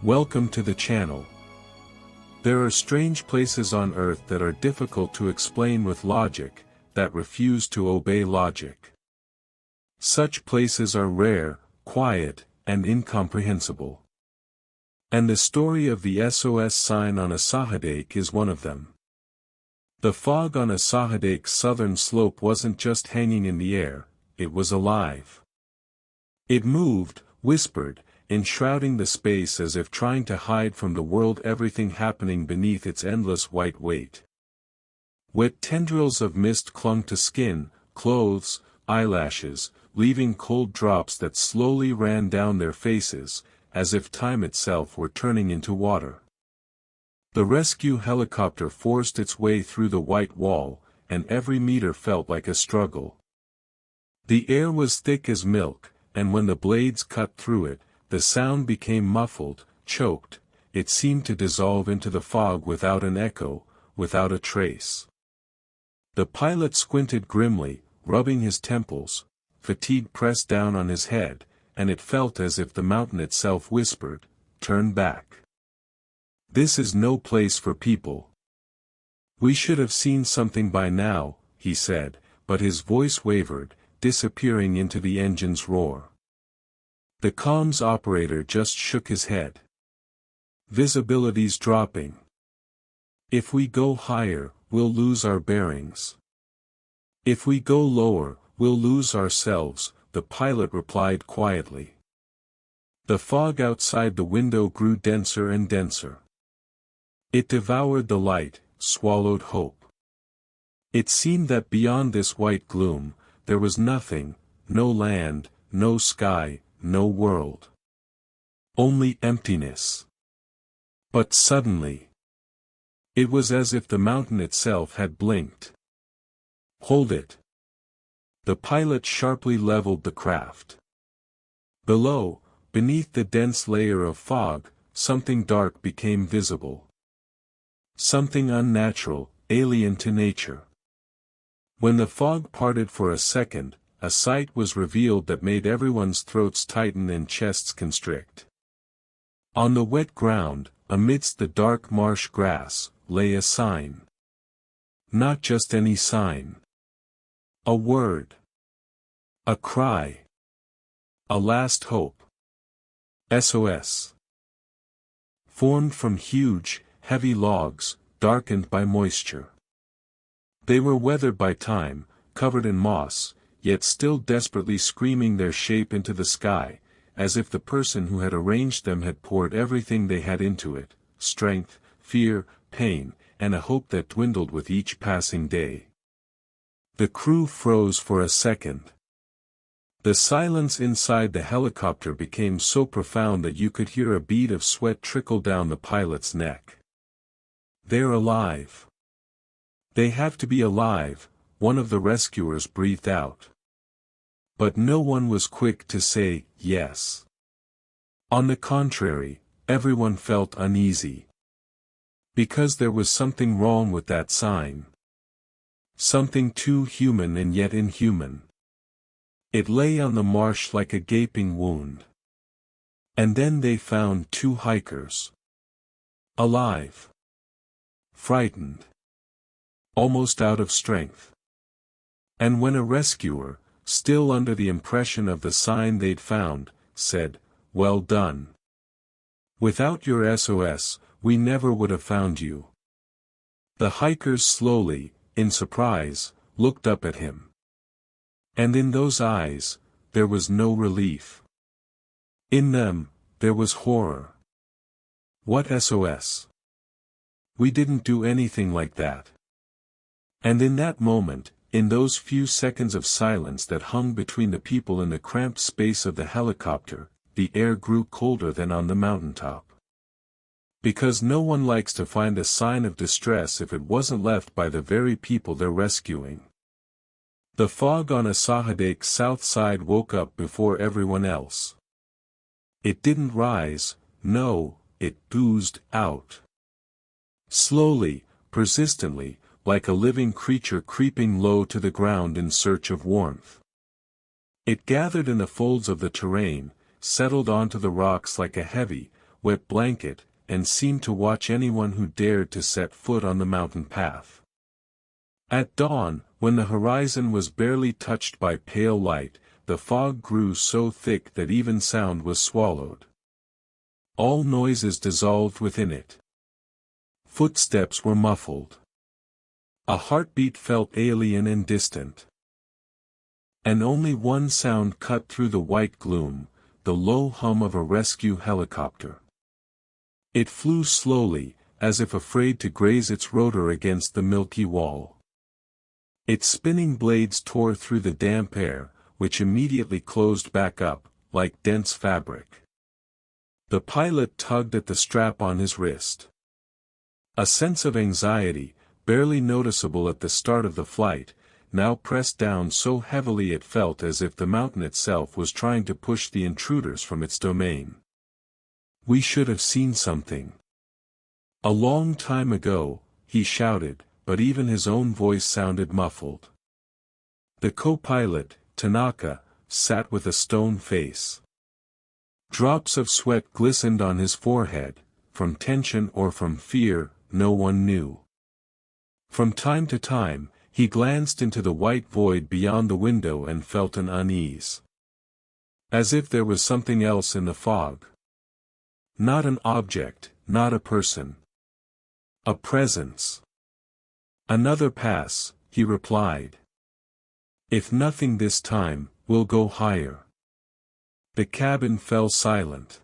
Welcome to the channel. There are strange places on Earth that are difficult to explain with logic, that refuse to obey logic. Such places are rare, quiet, and incomprehensible. And the story of the SOS sign on Asahidake is one of them. The fog on Asahidake's southern slope wasn't just hanging in the air, it was alive. It moved, whispered, enshrouding the space as if trying to hide from the world everything happening beneath its endless white weight. Wet tendrils of mist clung to skin, clothes, eyelashes, leaving cold drops that slowly ran down their faces, as if time itself were turning into water. The rescue helicopter forced its way through the white wall, and every meter felt like a struggle. The air was thick as milk, and when the blades cut through it, the sound became muffled, choked. It seemed to dissolve into the fog without an echo, without a trace. The pilot squinted grimly, rubbing his temples, fatigue pressed down on his head, and it felt as if the mountain itself whispered, "Turn back. This is no place for people." "We should have seen something by now," he said, but his voice wavered, disappearing into the engine's roar. The comms operator just shook his head. "Visibility's dropping. If we go higher, we'll lose our bearings. If we go lower, we'll lose ourselves," the pilot replied quietly. The fog outside the window grew denser and denser. It devoured the light, swallowed hope. It seemed that beyond this white gloom, there was nothing, no land, no sky, no world. Only emptiness. But suddenly, it was as if the mountain itself had blinked. "Hold it." The pilot sharply leveled the craft. Below, beneath the dense layer of fog, something dark became visible. Something unnatural, alien to nature. When the fog parted for a second, a sight was revealed that made everyone's throats tighten and chests constrict. On the wet ground, amidst the dark marsh grass, lay a sign. Not just any sign. A word. A cry. A last hope. SOS. Formed from huge, heavy logs, darkened by moisture. They were weathered by time, covered in moss, yet still desperately screaming their shape into the sky, as if the person who had arranged them had poured everything they had into it, strength, fear, pain, and a hope that dwindled with each passing day. The crew froze for a second. The silence inside the helicopter became so profound that you could hear a bead of sweat trickle down the pilot's neck. "They're alive. They have to be alive," one of the rescuers breathed out. But no one was quick to say, yes. On the contrary, everyone felt uneasy. Because there was something wrong with that sign. Something too human and yet inhuman. It lay on the marsh like a gaping wound. And then they found two hikers. Alive. Frightened. Almost out of strength. And when a rescuer, still under the impression of the sign they'd found, said, "Well done. Without your SOS, we never would have found you." The hikers slowly, in surprise, looked up at him. And in those eyes, there was no relief. In them, there was horror. "What SOS? We didn't do anything like that." And in that moment, in those few seconds of silence that hung between the people in the cramped space of the helicopter, the air grew colder than on the mountaintop. Because no one likes to find a sign of distress if it wasn't left by the very people they're rescuing. The fog on Asahidake's south side woke up before everyone else. It didn't rise, no, it oozed out. Slowly, persistently, like a living creature creeping low to the ground in search of warmth. It gathered in the folds of the terrain, settled onto the rocks like a heavy, wet blanket, and seemed to watch anyone who dared to set foot on the mountain path. At dawn, when the horizon was barely touched by pale light, the fog grew so thick that even sound was swallowed. All noises dissolved within it. Footsteps were muffled. A heartbeat felt alien and distant. And only one sound cut through the white gloom, the low hum of a rescue helicopter. It flew slowly, as if afraid to graze its rotor against the milky wall. Its spinning blades tore through the damp air, which immediately closed back up, like dense fabric. The pilot tugged at the strap on his wrist. A sense of anxiety, barely noticeable at the start of the flight, now pressed down so heavily it felt as if the mountain itself was trying to push the intruders from its domain. "We should have seen something. A long time ago," he shouted, but even his own voice sounded muffled. The co-pilot, Tanaka, sat with a stone face. Drops of sweat glistened on his forehead, from tension or from fear, no one knew. From time to time, he glanced into the white void beyond the window and felt an unease. As if there was something else in the fog. Not an object, not a person. A presence. "Another pass," he replied. "If nothing this time, we'll go higher." The cabin fell silent.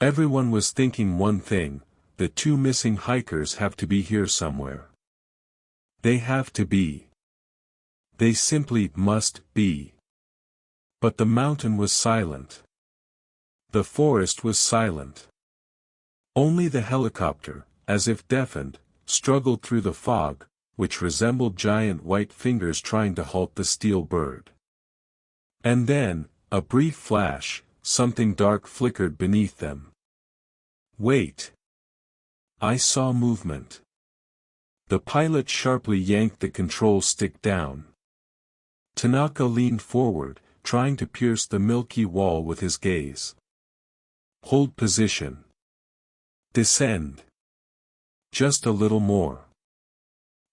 Everyone was thinking one thing: the two missing hikers have to be here somewhere. They have to be. They simply must be. But the mountain was silent. The forest was silent. Only the helicopter, as if deafened, struggled through the fog, which resembled giant white fingers trying to halt the steel bird. And then, a brief flash, something dark flickered beneath them. "Wait! I saw movement." The pilot sharply yanked the control stick down. Tanaka leaned forward, trying to pierce the milky wall with his gaze. "Hold position. Descend. Just a little more."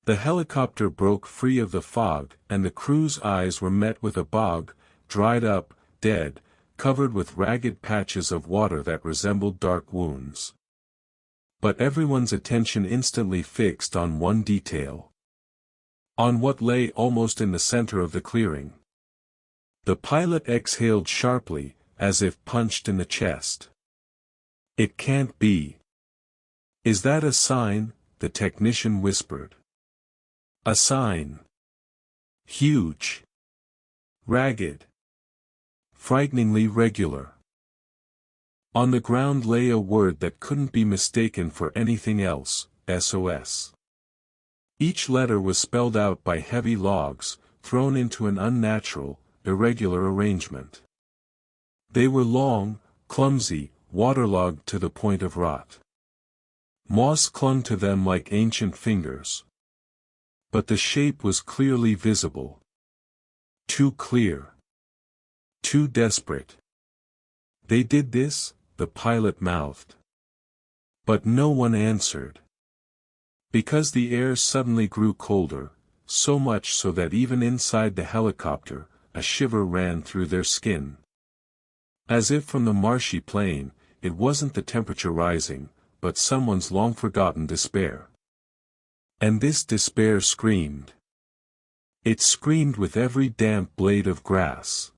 The helicopter broke free of the fog, and the crew's eyes were met with a bog, dried up, dead, covered with ragged patches of water that resembled dark wounds. But everyone's attention instantly fixed on one detail. On what lay almost in the center of the clearing. The pilot exhaled sharply, as if punched in the chest. "It can't be." "Is that a sign?" the technician whispered. "A sign. Huge. Ragged. Frighteningly regular." On the ground lay a word that couldn't be mistaken for anything else: SOS. Each letter was spelled out by heavy logs, thrown into an unnatural, irregular arrangement. They were long, clumsy, waterlogged to the point of rot. Moss clung to them like ancient fingers. But the shape was clearly visible. Too clear. Too desperate. "They did this?" the pilot mouthed. But no one answered. Because the air suddenly grew colder, so much so that even inside the helicopter, a shiver ran through their skin. As if from the marshy plain, it wasn't the temperature rising, but someone's long-forgotten despair. And this despair screamed. It screamed with every damp blade of grass.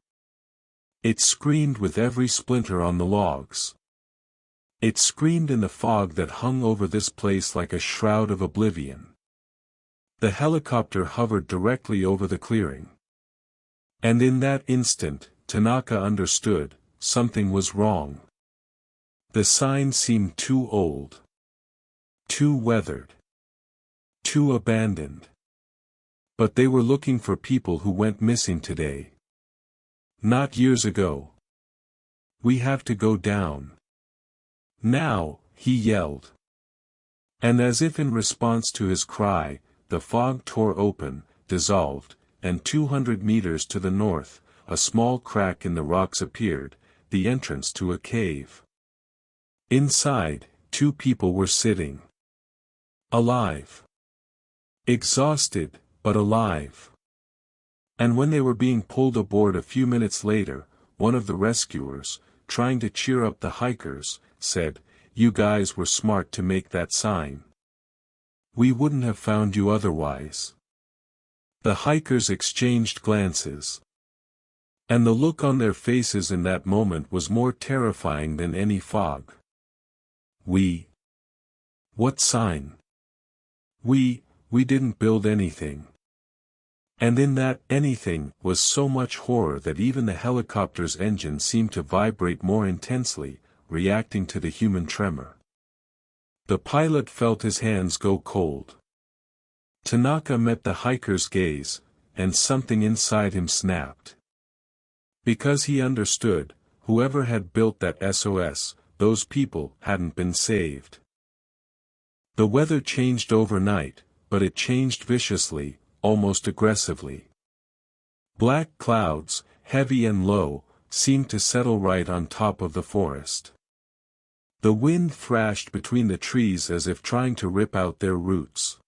It screamed with every splinter on the logs. It screamed in the fog that hung over this place like a shroud of oblivion. The helicopter hovered directly over the clearing. And in that instant, Tanaka understood, something was wrong. The sign seemed too old. Too weathered. Too abandoned. But they were looking for people who went missing today. Not years ago. "We have to go down. Now," he yelled. And as if in response to his cry, the fog tore open, dissolved, and 200 meters to the north, a small crack in the rocks appeared, the entrance to a cave. Inside, two people were sitting. Alive. Exhausted, but alive. And when they were being pulled aboard a few minutes later, one of the rescuers, trying to cheer up the hikers, said, "You guys were smart to make that sign. We wouldn't have found you otherwise." The hikers exchanged glances. And the look on their faces in that moment was more terrifying than any fog. "We? What sign? We didn't build anything." And in that anything was so much horror that even the helicopter's engine seemed to vibrate more intensely, reacting to the human tremor. The pilot felt his hands go cold. Tanaka met the hiker's gaze, and something inside him snapped. Because he understood, whoever had built that SOS, those people hadn't been saved. The weather changed overnight, but it changed viciously, almost aggressively. Black clouds, heavy and low, seemed to settle right on top of the forest. The wind thrashed between the trees as if trying to rip out their roots.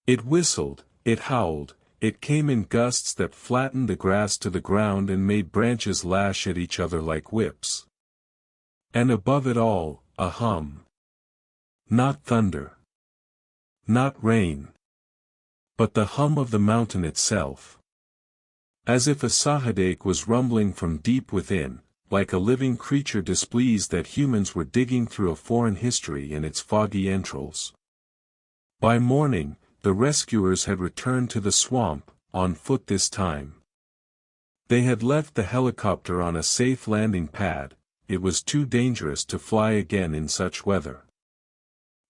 It whistled, it howled, it came in gusts that flattened the grass to the ground and made branches lash at each other like whips. And above it all, a hum. Not thunder. Not rain. But the hum of the mountain itself. As if Asahidake was rumbling from deep within, like a living creature displeased that humans were digging through a foreign history in its foggy entrails. By morning, the rescuers had returned to the swamp, on foot this time. They had left the helicopter on a safe landing pad. It was too dangerous to fly again in such weather.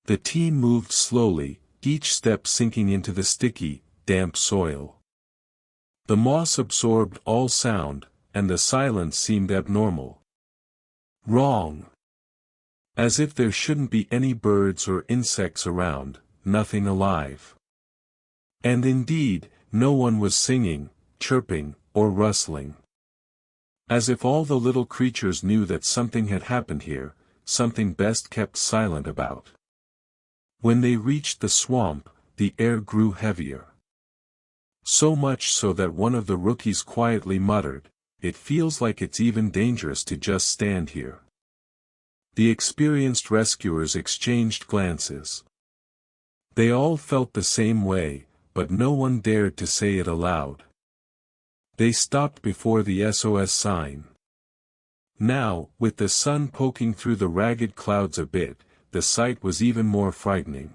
The team moved slowly, each step sinking into the sticky, damp soil. The moss absorbed all sound, and the silence seemed abnormal. Wrong. As if there shouldn't be any birds or insects around, nothing alive. And indeed, no one was singing, chirping, or rustling. As if all the little creatures knew that something had happened here, something best kept silent about. When they reached the swamp, the air grew heavier. So much so that one of the rookies quietly muttered, "It feels like it's even dangerous to just stand here." The experienced rescuers exchanged glances. They all felt the same way, but no one dared to say it aloud. They stopped before the SOS sign. Now, with the sun poking through the ragged clouds a bit, the sight was even more frightening.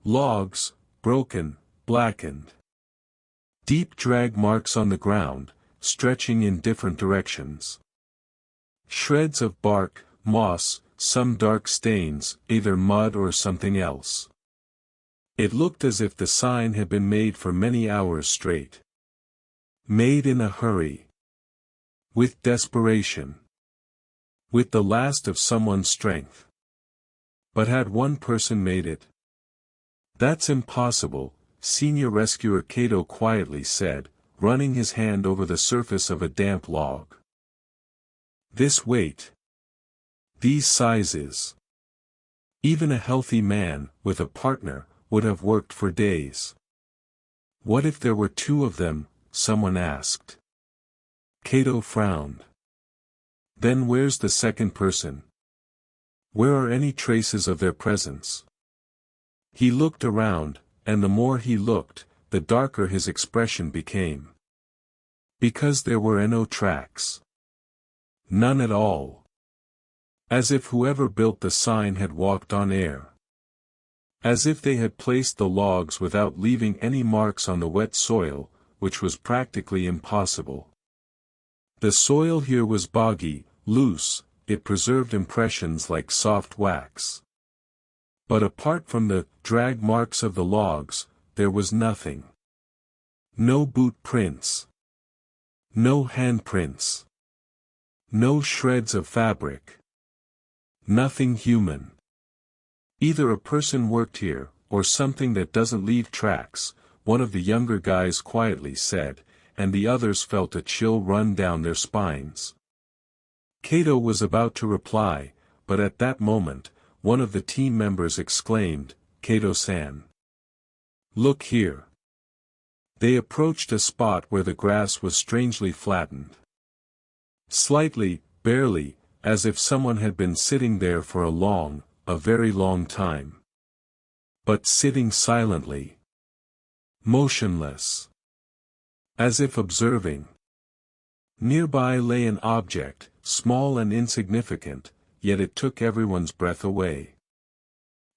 Logs, broken, blackened. Deep drag marks on the ground, stretching in different directions. Shreds of bark, moss, some dark stains, either mud or something else. It looked as if the sign had been made for many hours straight. Made in a hurry. With desperation. With the last of someone's strength. But had one person made it? "That's impossible," Senior Rescuer Kato quietly said, running his hand over the surface of a damp log. "This weight. These sizes. Even a healthy man, with a partner, would have worked for days." "What if there were two of them?" someone asked. Kato frowned. "Then where's the second person? Where are any traces of their presence?" He looked around, and the more he looked, the darker his expression became. Because there were no tracks. None at all. As if whoever built the sign had walked on air. As if they had placed the logs without leaving any marks on the wet soil, which was practically impossible. The soil here was boggy, loose, it preserved impressions like soft wax. But apart from the drag marks of the logs, there was nothing. No boot prints. No handprints. No shreds of fabric. Nothing human. Either a person worked here, or something that doesn't leave tracks, one of the younger guys quietly said, and the others felt a chill run down their spines. Kato was about to reply, but at that moment, one of the team members exclaimed, "Kato-san. Look here." They approached a spot where the grass was strangely flattened. Slightly, barely, as if someone had been sitting there for a very long time. But sitting silently. Motionless. As if observing. Nearby lay an object, small and insignificant, yet it took everyone's breath away.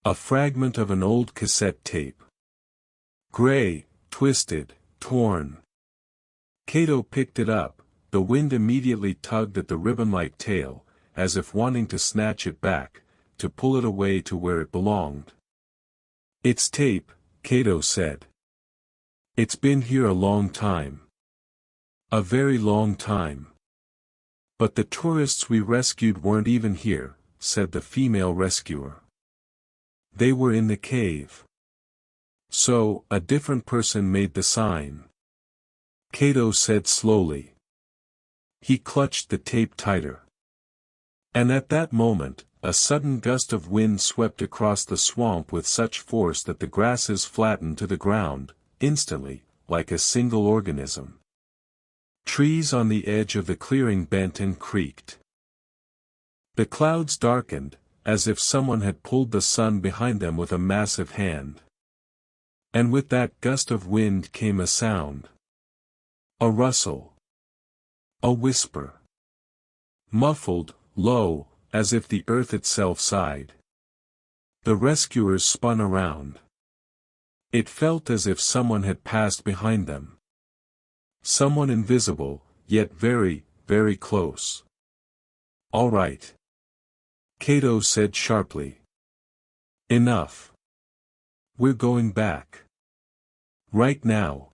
A fragment of an old cassette tape. Gray, twisted, torn. Kato picked it up, the wind immediately tugged at the ribbon-like tail, as if wanting to snatch it back, to pull it away to where it belonged. "It's tape," Kato said. "It's been here a long time. A very long time. But the tourists we rescued weren't even here," said the female rescuer. "They were in the cave. So, a different person made the sign," Kato said slowly. He clutched the tape tighter. And at that moment, a sudden gust of wind swept across the swamp with such force that the grasses flattened to the ground, instantly, like a single organism. Trees on the edge of the clearing bent and creaked. The clouds darkened, as if someone had pulled the sun behind them with a massive hand. And with that gust of wind came a sound. A rustle. A whisper. Muffled, low, as if the earth itself sighed. The rescuers spun around. It felt as if someone had passed behind them. Someone invisible, yet very, very close. "All right," Kato said sharply. "Enough. We're going back. Right now.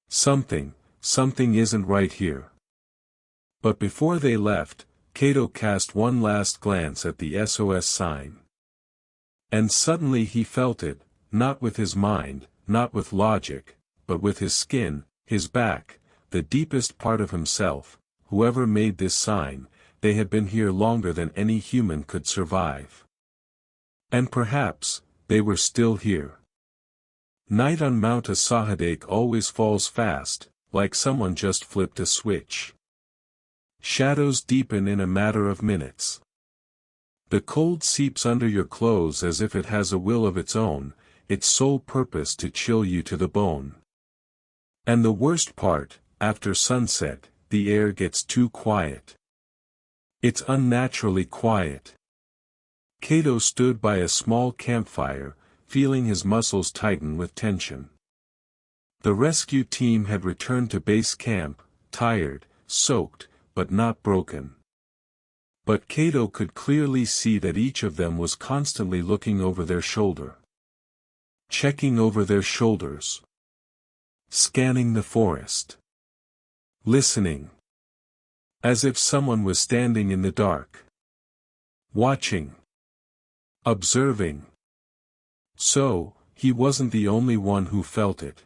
Something isn't right here." But before they left, Kato cast one last glance at the SOS sign. And suddenly he felt it, not with his mind, not with logic, but with his skin, his back, the deepest part of himself. Whoever made this sign, they had been here longer than any human could survive. And perhaps, they were still here. Night on Mount Asahidake always falls fast, like someone just flipped a switch. Shadows deepen in a matter of minutes. The cold seeps under your clothes as if it has a will of its own, its sole purpose to chill you to the bone. And the worst part, after sunset, the air gets too quiet. It's unnaturally quiet. Kato stood by a small campfire, feeling his muscles tighten with tension. The rescue team had returned to base camp, tired, soaked, but not broken. But Kato could clearly see that each of them was constantly looking over their shoulder. Checking over their shoulders. Scanning the forest. Listening. As if someone was standing in the dark. Watching. Observing. So, he wasn't the only one who felt it.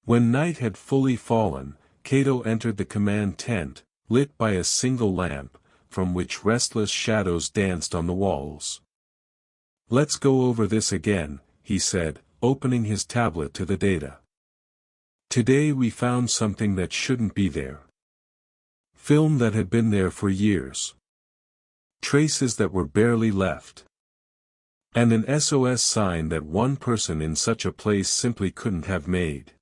When night had fully fallen, Kato entered the command tent, lit by a single lamp, from which restless shadows danced on the walls. "Let's go over this again," he said, opening his tablet to the data. "Today we found something that shouldn't be there. Film that had been there for years. Traces that were barely left. And an SOS sign that one person in such a place simply couldn't have made.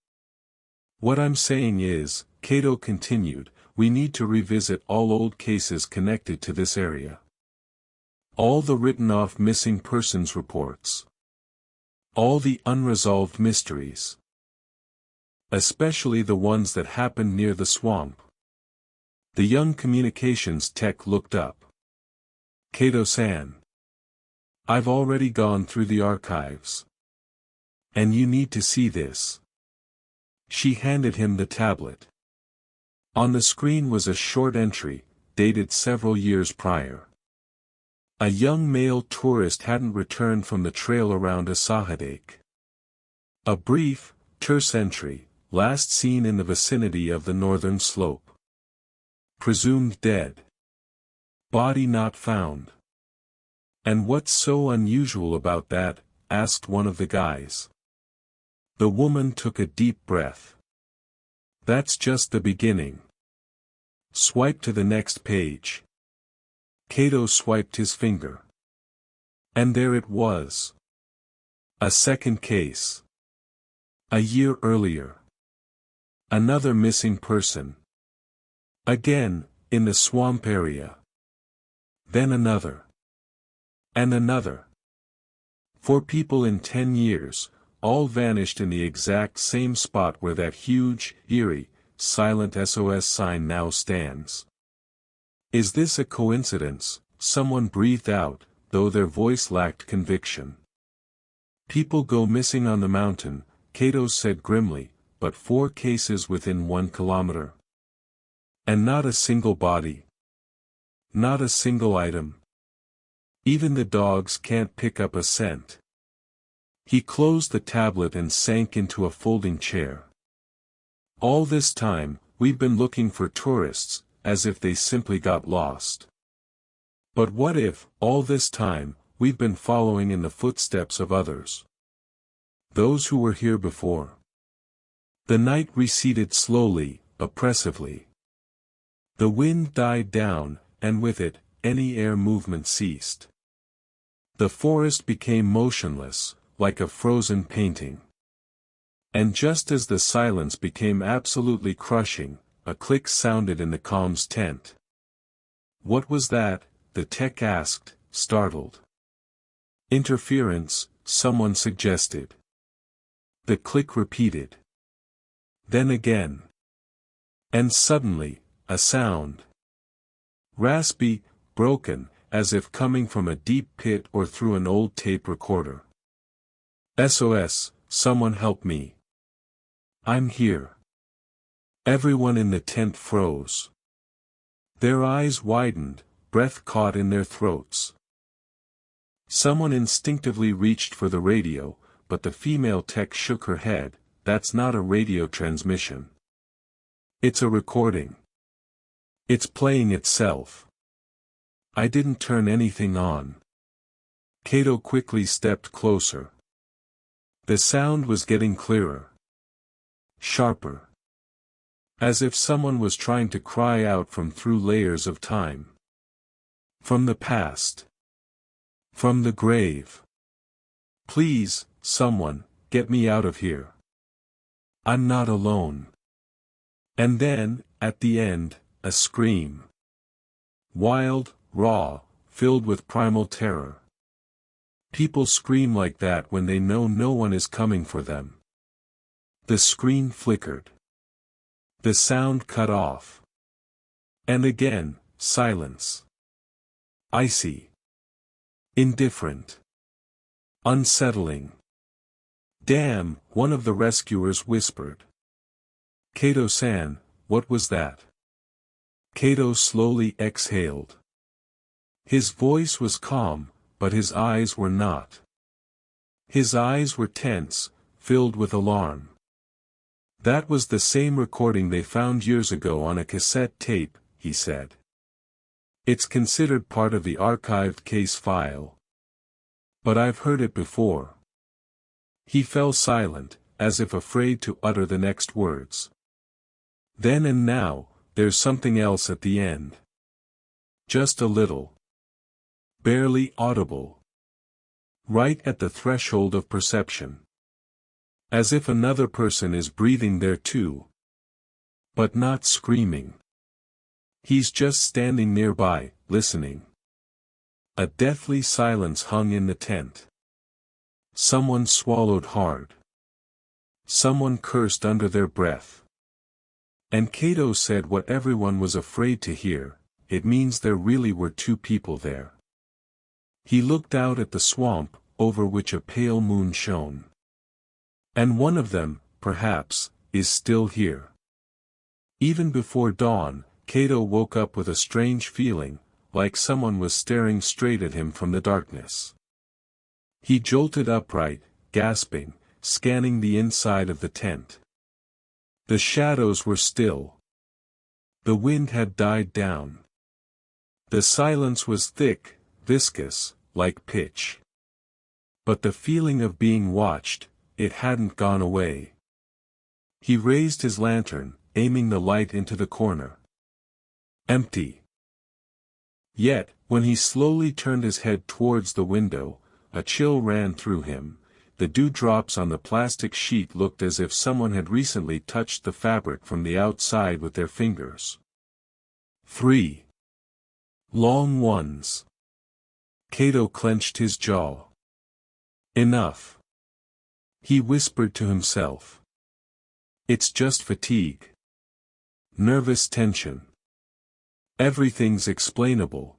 What I'm saying is," Kato continued, "we need to revisit all old cases connected to this area. All the written-off missing persons reports. All the unresolved mysteries. Especially the ones that happened near the swamp." The young communications tech looked up. "Kato-san. I've already gone through the archives. And you need to see this." She handed him the tablet. On the screen was a short entry, dated several years prior. A young male tourist hadn't returned from the trail around Asahidake. A brief, terse entry, last seen in the vicinity of the northern slope. Presumed dead. Body not found. "And what's so unusual about that?" asked one of the guys. The woman took a deep breath. "That's just the beginning. Swipe to the next page." Kato swiped his finger. And there it was. A second case. A year earlier. Another missing person. Again, in the swamp area. Then another. And another. 4 people in 10 years, all vanished in the exact same spot where that huge, eerie, silent SOS sign now stands. "Is this a coincidence?" someone breathed out, though their voice lacked conviction. "People go missing on the mountain," Kato said grimly, "but 4 cases within 1 kilometer. And not a single body. Not a single item. Even the dogs can't pick up a scent." He closed the tablet and sank into a folding chair. "All this time, we've been looking for tourists, as if they simply got lost. But what if, all this time, we've been following in the footsteps of others? Those who were here before." The night receded slowly, oppressively. The wind died down, and with it, any air movement ceased. The forest became motionless, like a frozen painting. And just as the silence became absolutely crushing, a click sounded in the comms tent. "What was that?" the tech asked, startled. "Interference," someone suggested. The click repeated. Then again. And suddenly, a sound. Raspy, broken, as if coming from a deep pit or through an old tape recorder. "SOS, someone help me. I'm here." Everyone in the tent froze. Their eyes widened, breath caught in their throats. Someone instinctively reached for the radio, but the female tech shook her head. "That's not a radio transmission. It's a recording. It's playing itself. I didn't turn anything on." Kato quickly stepped closer. The sound was getting clearer. Sharper. As if someone was trying to cry out from through layers of time. From the past. From the grave. "Please, someone, get me out of here. I'm not alone." And then, at the end, a scream. Wild, raw, filled with primal terror. People scream like that when they know no one is coming for them. The screen flickered. The sound cut off. And again, silence. Icy. Indifferent. Unsettling. "Damn," one of the rescuers whispered. "Kato-san, what was that?" Kato slowly exhaled. His voice was calm, but his eyes were not. His eyes were tense, filled with alarm. "That was the same recording they found years ago on a cassette tape," he said. "It's considered part of the archived case file. But I've heard it before." He fell silent, as if afraid to utter the next words. "Then and now, there's something else at the end. Just a little. Barely audible. Right at the threshold of perception. As if another person is breathing there too. But not screaming. He's just standing nearby, listening." A deathly silence hung in the tent. Someone swallowed hard. Someone cursed under their breath. And Kato said what everyone was afraid to hear: "It means there really were 2 people there." He looked out at the swamp, over which a pale moon shone. "And one of them, perhaps, is still here." Even before dawn, Kato woke up with a strange feeling, like someone was staring straight at him from the darkness. He jolted upright, gasping, scanning the inside of the tent. The shadows were still. The wind had died down. The silence was thick, viscous, like pitch. But the feeling of being watched, it hadn't gone away. He raised his lantern, aiming the light into the corner. Empty. Yet, when he slowly turned his head towards the window, a chill ran through him. The dewdrops on the plastic sheet looked as if someone had recently touched the fabric from the outside with their fingers. 3 long ones. Kato clenched his jaw. Enough. He whispered to himself. It's just fatigue. Nervous tension. Everything's explainable.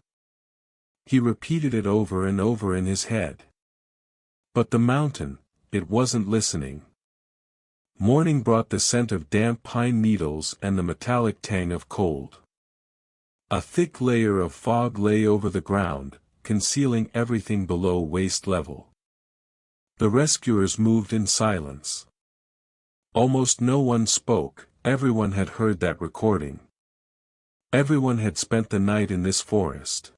He repeated it over and over in his head. But the mountain, it wasn't listening. Morning brought the scent of damp pine needles and the metallic tang of cold. A thick layer of fog lay over the ground, concealing everything below waist level. The rescuers moved in silence. Almost no one spoke. Everyone had heard that recording. Everyone had spent the night in this forest.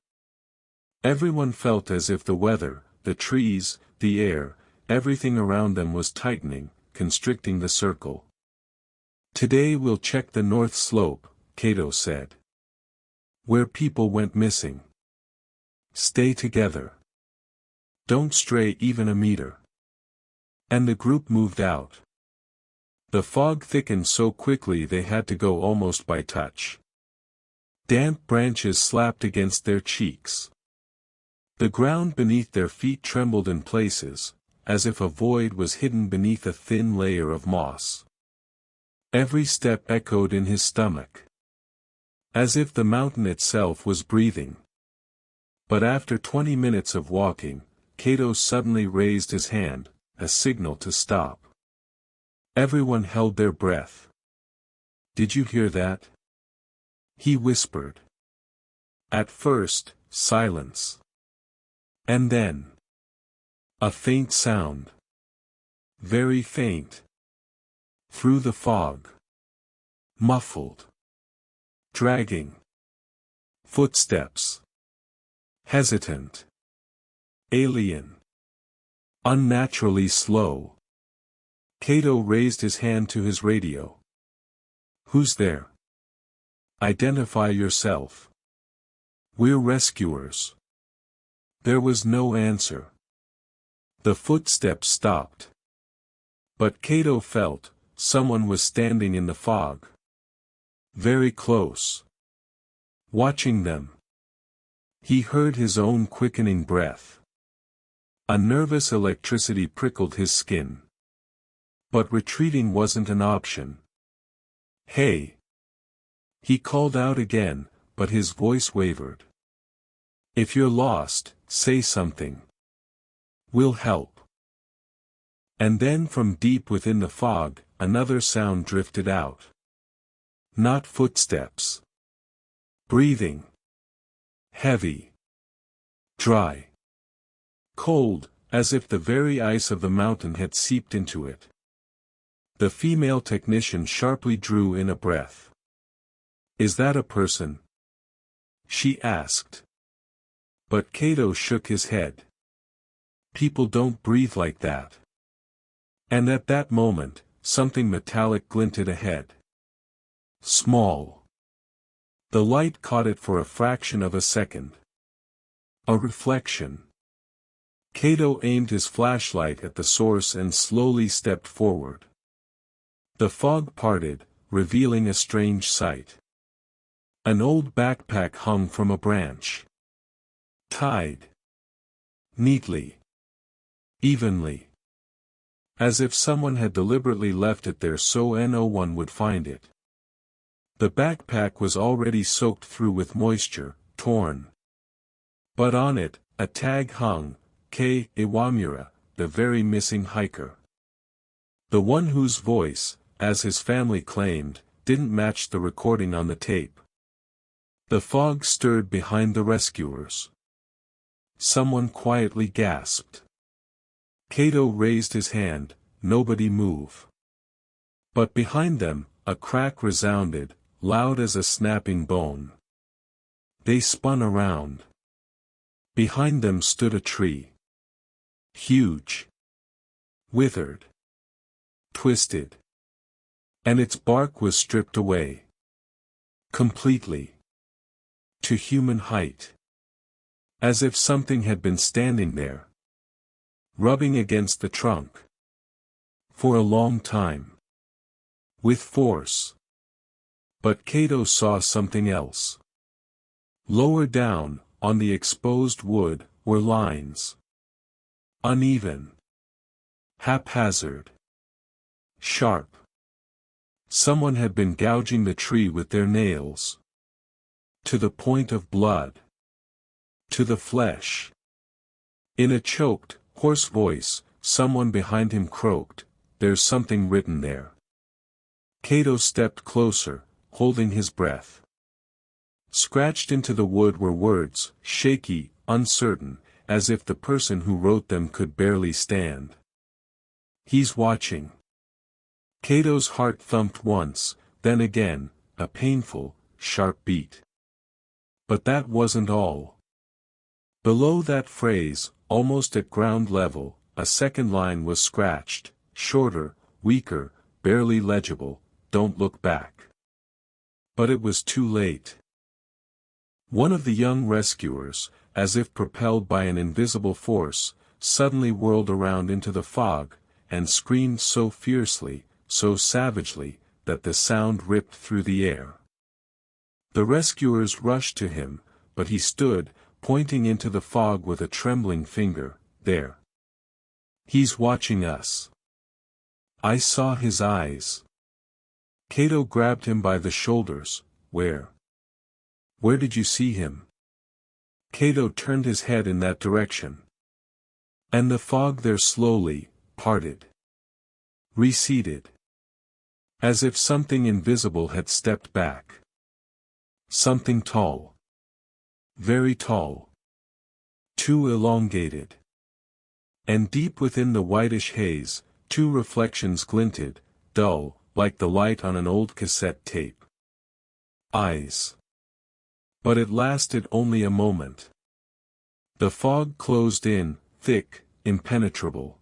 Everyone felt as if the weather, the trees, the air, everything around them was tightening, constricting the circle. Today we'll check the north slope, Kato said. Where people went missing. Stay together. Don't stray even a meter. And the group moved out. The fog thickened so quickly they had to go almost by touch. Damp branches slapped against their cheeks. The ground beneath their feet trembled in places, as if a void was hidden beneath a thin layer of moss. Every step echoed in his stomach. As if the mountain itself was breathing. But after 20 minutes of walking, Kato suddenly raised his hand, a signal to stop. Everyone held their breath. Did you hear that? He whispered. At first, silence. And then, a faint sound. Very faint. Through the fog. Muffled. Dragging. Footsteps. Hesitant. Alien. Unnaturally slow. Kato raised his hand to his radio. Who's there? Identify yourself. We're rescuers. There was no answer. The footsteps stopped. But Kato felt, someone was standing in the fog. Very close. Watching them. He heard his own quickening breath. A nervous electricity prickled his skin. But retreating wasn't an option. Hey! He called out again, but his voice wavered. If you're lost, say something. We'll help. And then from deep within the fog, another sound drifted out. Not footsteps. Breathing. Heavy. Dry. Cold, as if the very ice of the mountain had seeped into it. The female technician sharply drew in a breath. Is that a person? She asked. But Kato shook his head. People don't breathe like that. And at that moment, something metallic glinted ahead. Small. The light caught it for a fraction of a second. A reflection. Kato aimed his flashlight at the source and slowly stepped forward. The fog parted, revealing a strange sight. An old backpack hung from a branch. Tied. Neatly. Evenly. As if someone had deliberately left it there so no one would find it. The backpack was already soaked through with moisture, torn. But on it, a tag hung, K. Iwamura, the very missing hiker. The one whose voice, as his family claimed, didn't match the recording on the tape. The fog stirred behind the rescuers. Someone quietly gasped. Kato raised his hand, nobody move. But behind them, a crack resounded, loud as a snapping bone. They spun around. Behind them stood a tree. Huge. Withered. Twisted. And its bark was stripped away. Completely. To human height. As if something had been standing there. Rubbing against the trunk. For a long time. With force. But Kato saw something else. Lower down, on the exposed wood, were lines. Uneven. Haphazard. Sharp. Someone had been gouging the tree with their nails. To the point of blood. To the flesh. In a choked, hoarse voice, someone behind him croaked, "There's something written there." Kato stepped closer, holding his breath. Scratched into the wood were words, shaky, uncertain, as if the person who wrote them could barely stand. "He's watching." Kato's heart thumped once, then again, a painful, sharp beat. But that wasn't all. Below that phrase, almost at ground level, a second line was scratched, shorter, weaker, barely legible, "Don't look back." But it was too late. One of the young rescuers, as if propelled by an invisible force, suddenly whirled around into the fog, and screamed so fiercely, so savagely, that the sound ripped through the air. The rescuers rushed to him, but he stood, pointing into the fog with a trembling finger, "There. He's watching us. I saw his eyes." Kato grabbed him by the shoulders. "Where? Where did you see him?" Kato turned his head in that direction. And the fog there slowly parted. Receded. As if something invisible had stepped back. Something tall. Very tall. Too elongated. And deep within the whitish haze, two reflections glinted, dull, like the light on an old cassette tape. Eyes. But it lasted only a moment. The fog closed in, thick, impenetrable.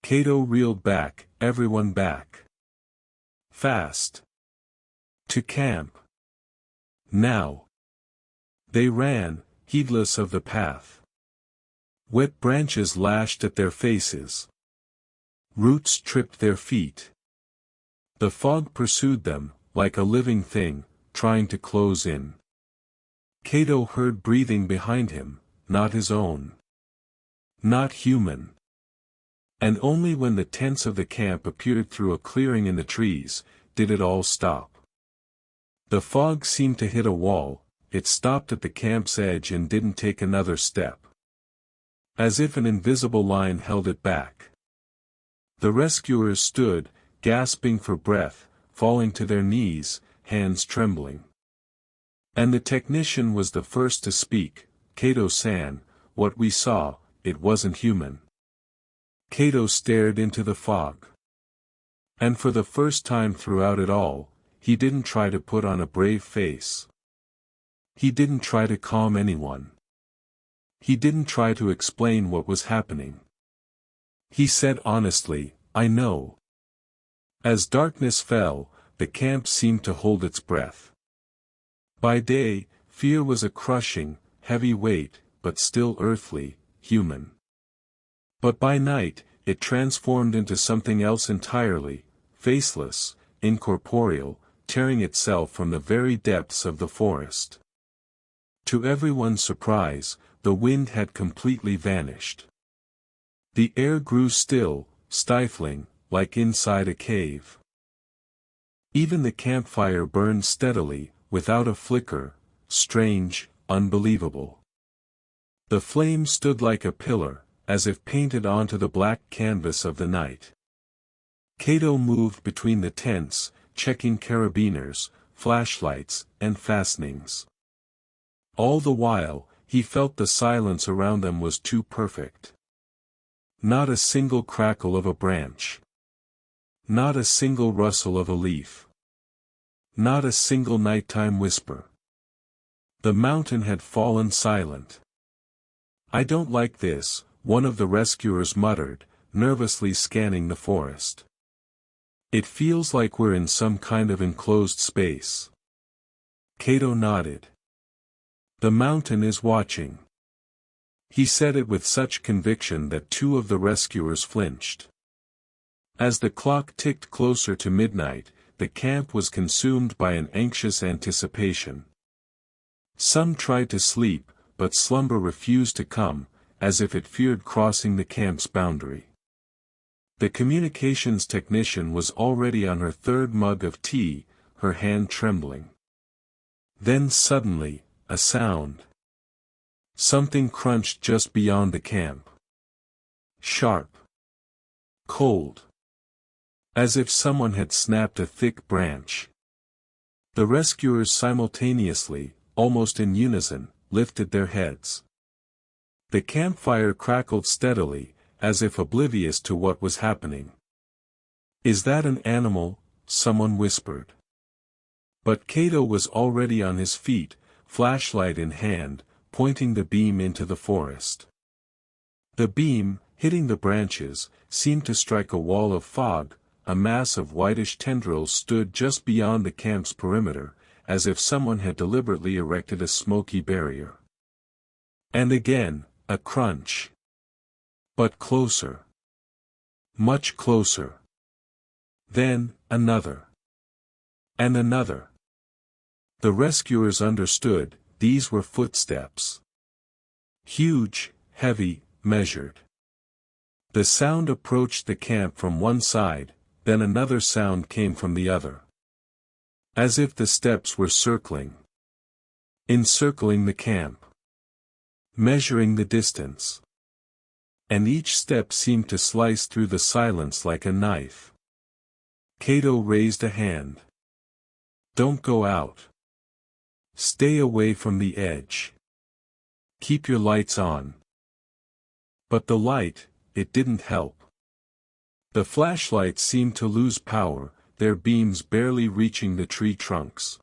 Kato reeled back, everyone back. Fast. To camp. Now. They ran, heedless of the path. Wet branches lashed at their faces. Roots tripped their feet. The fog pursued them, like a living thing, trying to close in. Kato heard breathing behind him, not his own. Not human. And only when the tents of the camp appeared through a clearing in the trees, did it all stop. The fog seemed to hit a wall, it stopped at the camp's edge and didn't take another step. As if an invisible line held it back. The rescuers stood, gasping for breath, falling to their knees, hands trembling. And the technician was the first to speak. "Kato-san, what we saw, it wasn't human." Kato stared into the fog. And for the first time throughout it all, he didn't try to put on a brave face. He didn't try to calm anyone. He didn't try to explain what was happening. He said honestly, "I know." As darkness fell, the camp seemed to hold its breath. By day, fear was a crushing, heavy weight, but still earthly, human. But by night, it transformed into something else entirely, faceless, incorporeal, tearing itself from the very depths of the forest. To everyone's surprise, the wind had completely vanished. The air grew still, stifling, like inside a cave. Even the campfire burned steadily, without a flicker, strange, unbelievable. The flame stood like a pillar, as if painted onto the black canvas of the night. Kato moved between the tents, checking carabiners, flashlights, and fastenings. All the while, he felt the silence around them was too perfect. Not a single crackle of a branch. Not a single rustle of a leaf. Not a single nighttime whisper. The mountain had fallen silent. "I don't like this," one of the rescuers muttered, nervously scanning the forest. "It feels like we're in some kind of enclosed space." Kato nodded. "The mountain is watching." He said it with such conviction that two of the rescuers flinched. As the clock ticked closer to midnight, the camp was consumed by an anxious anticipation. Some tried to sleep, but slumber refused to come, as if it feared crossing the camp's boundary. The communications technician was already on her third mug of tea, her hand trembling. Then suddenly, a sound. Something crunched just beyond the camp. Sharp. Cold. As if someone had snapped a thick branch. The rescuers simultaneously, almost in unison, lifted their heads. The campfire crackled steadily, as if oblivious to what was happening. "Is that an animal?" someone whispered. But Kato was already on his feet, flashlight in hand, pointing the beam into the forest. The beam, hitting the branches, seemed to strike a wall of fog. A mass of whitish tendrils stood just beyond the camp's perimeter, as if someone had deliberately erected a smoky barrier. And again, a crunch. But closer. Much closer. Then, another. And another. The rescuers understood, these were footsteps. Huge, heavy, measured. The sound approached the camp from one side, then another sound came from the other. As if the steps were circling. Encircling the camp. Measuring the distance. And each step seemed to slice through the silence like a knife. Kato raised a hand. "Don't go out. Stay away from the edge. Keep your lights on." But the light, it didn't help. The flashlights seemed to lose power, their beams barely reaching the tree trunks.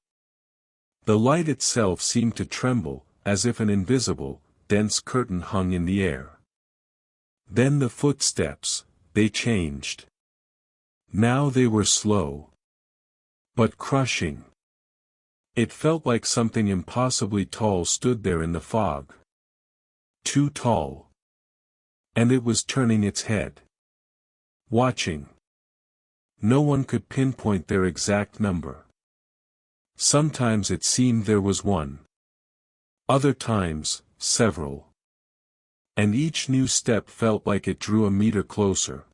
The light itself seemed to tremble, as if an invisible, dense curtain hung in the air. Then the footsteps, they changed. Now they were slow. But crushing. It felt like something impossibly tall stood there in the fog. Too tall. And it was turning its head. Watching. No one could pinpoint their exact number. Sometimes it seemed there was one. Other times, several. And each new step felt like it drew a meter closer.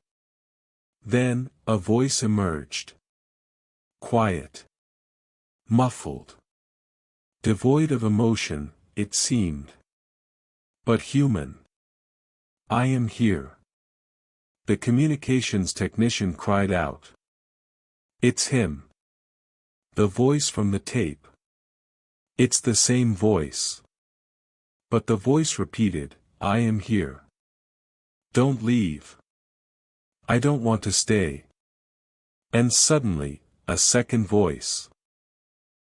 Then, a voice emerged. Quiet. Muffled. Devoid of emotion, it seemed. But human. "I am here." The communications technician cried out. "It's him." The voice from the tape. It's the same voice. But the voice repeated, "I am here. Don't leave. I don't want to stay." And suddenly, a second voice.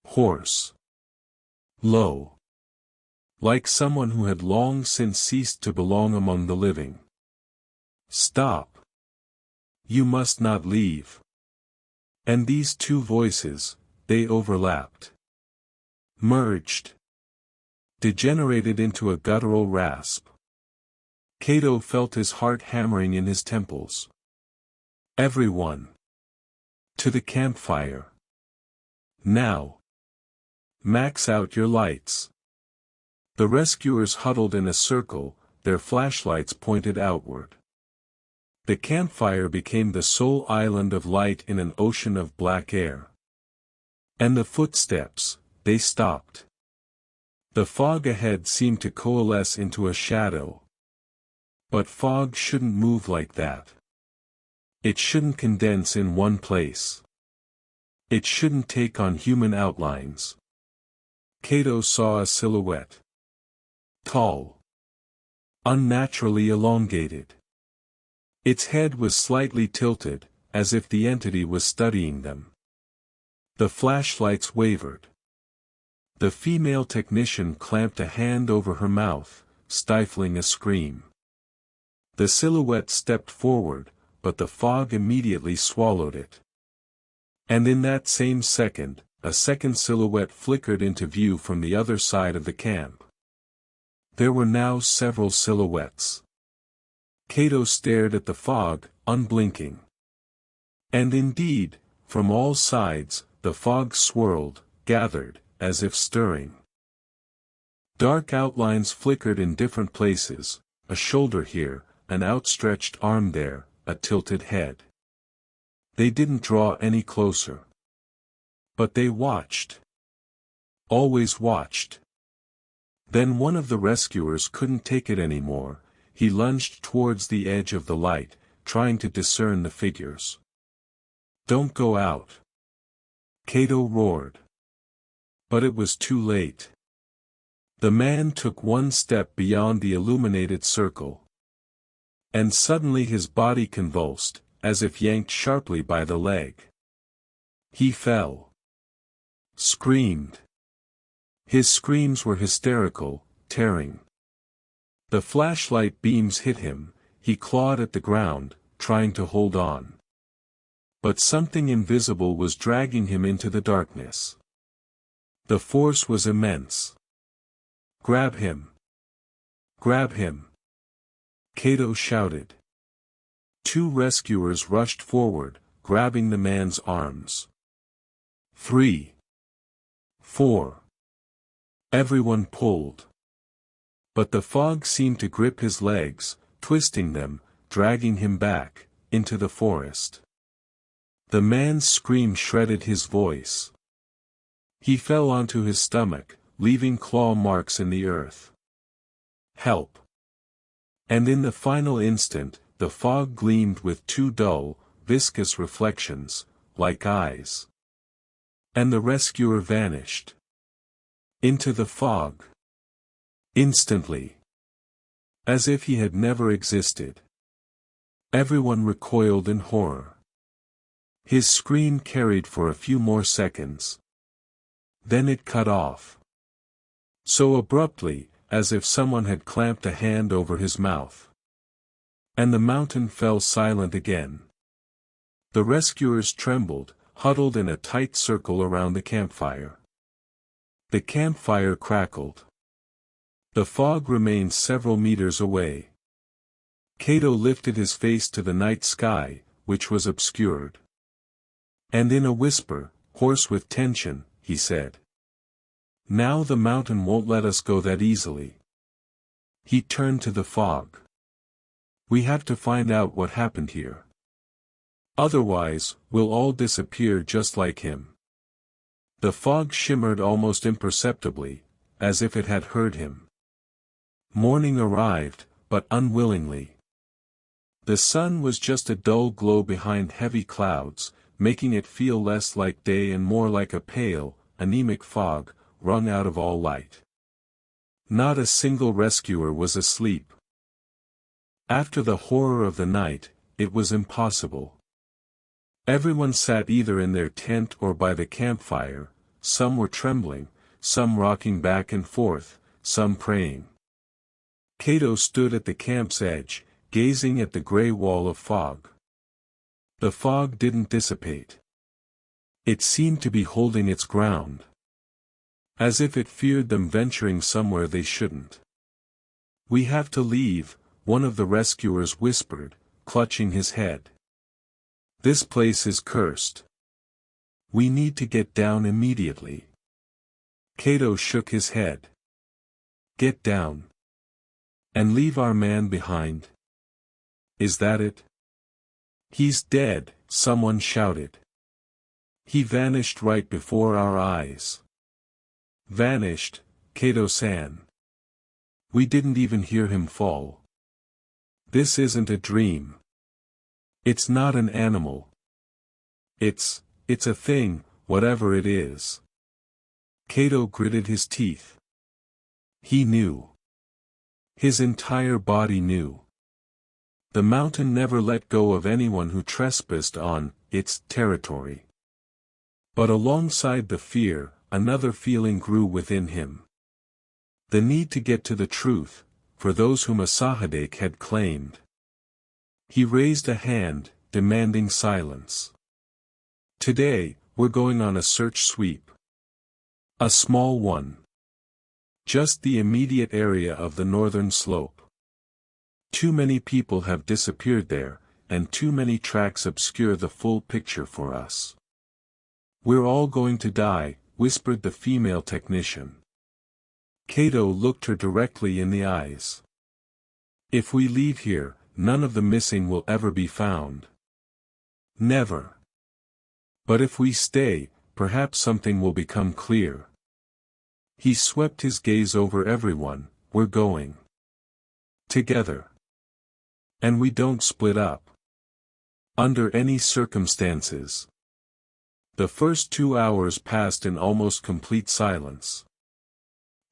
Hoarse. Low. Like someone who had long since ceased to belong among the living. "Stop. You must not leave." And these two voices, they overlapped. Merged. Degenerated into a guttural rasp. Kato felt his heart hammering in his temples. "Everyone. To the campfire. Now. Max out your lights." The rescuers huddled in a circle, their flashlights pointed outward. The campfire became the sole island of light in an ocean of black air. And the footsteps, they stopped. The fog ahead seemed to coalesce into a shadow. But fog shouldn't move like that. It shouldn't condense in one place. It shouldn't take on human outlines. Kato saw a silhouette. Tall. Unnaturally elongated. Its head was slightly tilted, as if the entity was studying them. The flashlights wavered. The female technician clamped a hand over her mouth, stifling a scream. The silhouette stepped forward, but the fog immediately swallowed it. And in that same second, a second silhouette flickered into view from the other side of the camp. There were now several silhouettes. Kato stared at the fog, unblinking. And indeed, from all sides, the fog swirled, gathered, as if stirring. Dark outlines flickered in different places, a shoulder here, an outstretched arm there, a tilted head. They didn't draw any closer. But they watched. Always watched. Then one of the rescuers couldn't take it anymore. He lunged towards the edge of the light, trying to discern the figures. "Don't go out!" Kato roared. But it was too late. The man took one step beyond the illuminated circle. And suddenly his body convulsed, as if yanked sharply by the leg. He fell. Screamed. His screams were hysterical, tearing. The flashlight beams hit him, he clawed at the ground, trying to hold on. But something invisible was dragging him into the darkness. The force was immense. "Grab him! Grab him!" Kato shouted. Two rescuers rushed forward, grabbing the man's arms. 3. 4. Everyone pulled. But the fog seemed to grip his legs, twisting them, dragging him back, into the forest. The man's scream shredded his voice. He fell onto his stomach, leaving claw marks in the earth. "Help!" And in the final instant, the fog gleamed with two dull, viscous reflections, like eyes. And the rescuer vanished. Into the fog. Instantly. As if he had never existed. Everyone recoiled in horror. His scream carried for a few more seconds. Then it cut off. So abruptly, as if someone had clamped a hand over his mouth. And the mountain fell silent again. The rescuers trembled, huddled in a tight circle around the campfire. The campfire crackled. The fog remained several meters away. Kato lifted his face to the night sky, which was obscured. And in a whisper, hoarse with tension, he said, "Now the mountain won't let us go that easily." He turned to the fog. "We have to find out what happened here. Otherwise, we'll all disappear just like him." The fog shimmered almost imperceptibly, as if it had heard him. Morning arrived, but unwillingly. The sun was just a dull glow behind heavy clouds, making it feel less like day and more like a pale, anemic fog, wrung out of all light. Not a single rescuer was asleep. After the horror of the night, it was impossible. Everyone sat either in their tent or by the campfire, some were trembling, some rocking back and forth, some praying. Kato stood at the camp's edge, gazing at the gray wall of fog. The fog didn't dissipate. It seemed to be holding its ground. As if it feared them venturing somewhere they shouldn't. "We have to leave," one of the rescuers whispered, clutching his head. "This place is cursed. We need to get down immediately." Kato shook his head. "Get down. And leave our man behind? Is that it?" "He's dead," someone shouted. "He vanished right before our eyes." "Vanished, Kato-san. We didn't even hear him fall. This isn't a dream. It's not an animal. It's a thing, whatever it is." Kato gritted his teeth. He knew. His entire body knew. The mountain never let go of anyone who trespassed on its territory. But alongside the fear, another feeling grew within him. The need to get to the truth, for those whom Asahidake had claimed. He raised a hand, demanding silence. Today, we're going on a search sweep. A small one. Just the immediate area of the northern slope. Too many people have disappeared there, and too many tracks obscure the full picture for us. We're all going to die, whispered the female technician. Kato looked her directly in the eyes. If we leave here, none of the missing will ever be found. Never. But if we stay, perhaps something will become clear. He swept his gaze over everyone. We're going together. And we don't split up. Under any circumstances. The first 2 hours passed in almost complete silence.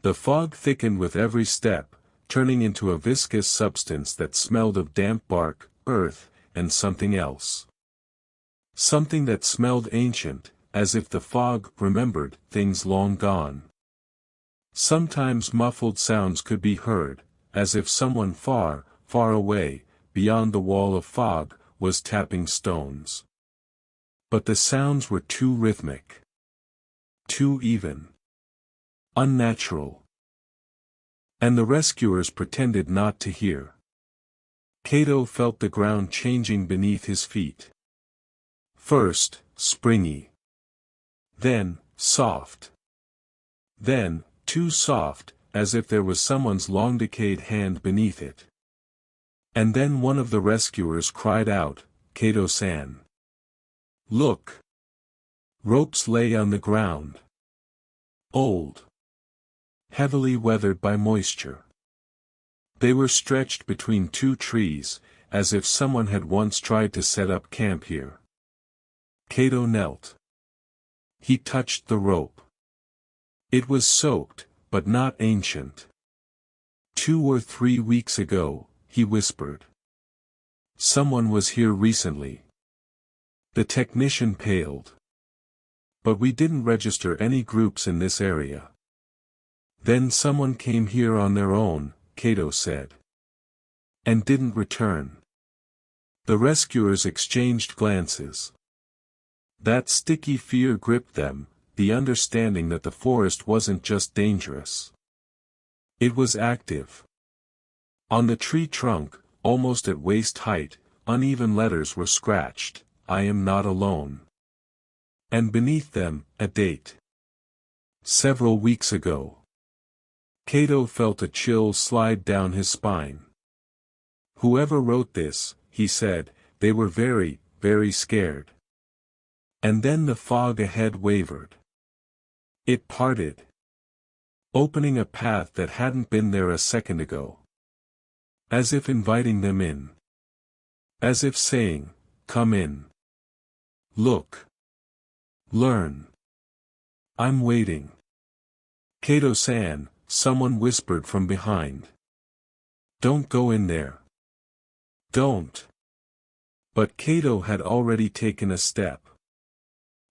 The fog thickened with every step, turning into a viscous substance that smelled of damp bark, earth, and something else. Something that smelled ancient, as if the fog remembered things long gone. Sometimes muffled sounds could be heard, as if someone far, far away, beyond the wall of fog, was tapping stones. But the sounds were too rhythmic. Too even. Unnatural. And the rescuers pretended not to hear. Kato felt the ground changing beneath his feet. First, springy. Then, soft. Then, too soft, as if there was someone's long-decayed hand beneath it. And then one of the rescuers cried out, "Kato-san. Look!" Ropes lay on the ground. Old. Heavily weathered by moisture. They were stretched between two trees, as if someone had once tried to set up camp here. Kato knelt. He touched the rope. It was soaked, but not ancient. 2 or 3 weeks ago, he whispered. Someone was here recently. The technician paled. But we didn't register any groups in this area. Then someone came here on their own, Kato said. And didn't return. The rescuers exchanged glances. That sticky fear gripped them, the understanding that the forest wasn't just dangerous. It was active. On the tree trunk, almost at waist height, uneven letters were scratched, "I am not alone." And beneath them, a date. Several weeks ago. Kato felt a chill slide down his spine. Whoever wrote this, he said, they were very, very scared. And then the fog ahead wavered. It parted. Opening a path that hadn't been there a second ago. As if inviting them in. As if saying, "Come in. Look. Learn. I'm waiting." "Kato-san," someone whispered from behind. "Don't go in there. Don't." But Kato had already taken a step.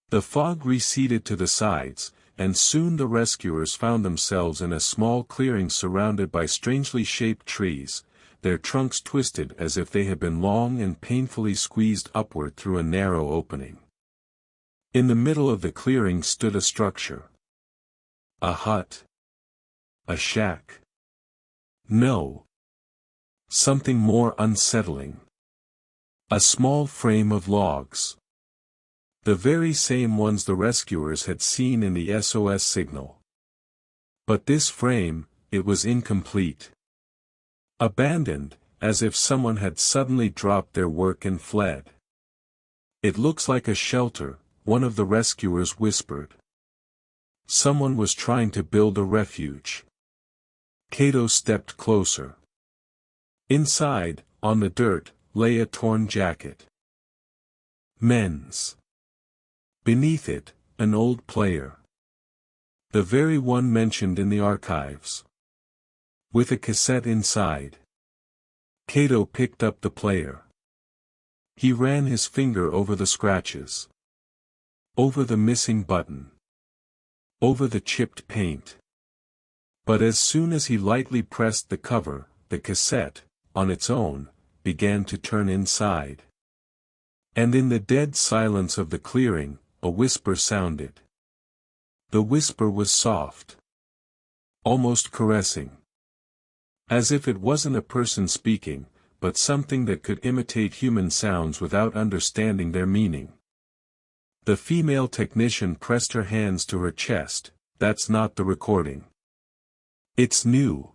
The fog receded to the sides, and soon the rescuers found themselves in a small clearing surrounded by strangely shaped trees, their trunks twisted as if they had been long and painfully squeezed upward through a narrow opening. In the middle of the clearing stood a structure. A hut. A shack. No. Something more unsettling. A small frame of logs. The very same ones the rescuers had seen in the SOS signal. But this frame, it was incomplete. Abandoned, as if someone had suddenly dropped their work and fled. "It looks like a shelter," one of the rescuers whispered. Someone was trying to build a refuge. Kato stepped closer. Inside, on the dirt, lay a torn jacket. Men's. Beneath it, an old player. The very one mentioned in the archives. With a cassette inside. Kato picked up the player. He ran his finger over the scratches. Over the missing button. Over the chipped paint. But as soon as he lightly pressed the cover, the cassette, on its own, began to turn inside. And in the dead silence of the clearing, a whisper sounded. The whisper was soft. Almost caressing. As if it wasn't a person speaking, but something that could imitate human sounds without understanding their meaning. The female technician pressed her hands to her chest. That's not the recording. It's new.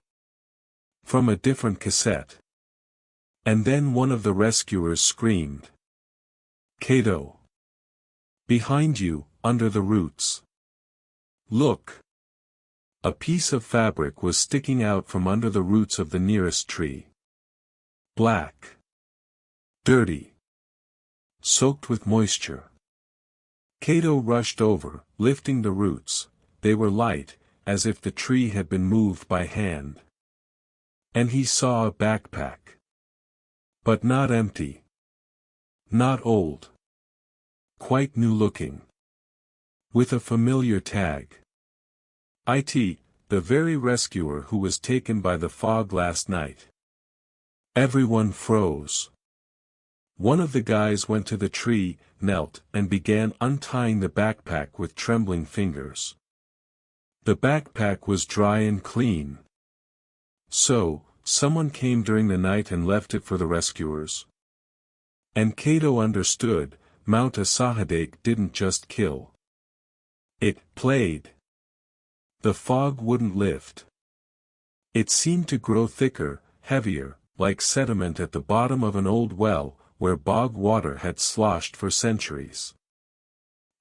From a different cassette. And then one of the rescuers screamed. Kato. Behind you, under the roots. Look. A piece of fabric was sticking out from under the roots of the nearest tree. Black. Dirty. Soaked with moisture. Kato rushed over, lifting the roots. They were light, as if the tree had been moved by hand. And he saw a backpack. But not empty. Not old. Quite new looking. With a familiar tag. It, the very rescuer who was taken by the fog last night. Everyone froze. One of the guys went to the tree, knelt, and began untying the backpack with trembling fingers. The backpack was dry and clean. So, someone came during the night and left it for the rescuers. And Kato understood, Mount Asahidake didn't just kill. It played. The fog wouldn't lift. It seemed to grow thicker, heavier, like sediment at the bottom of an old well, where bog water had sloshed for centuries.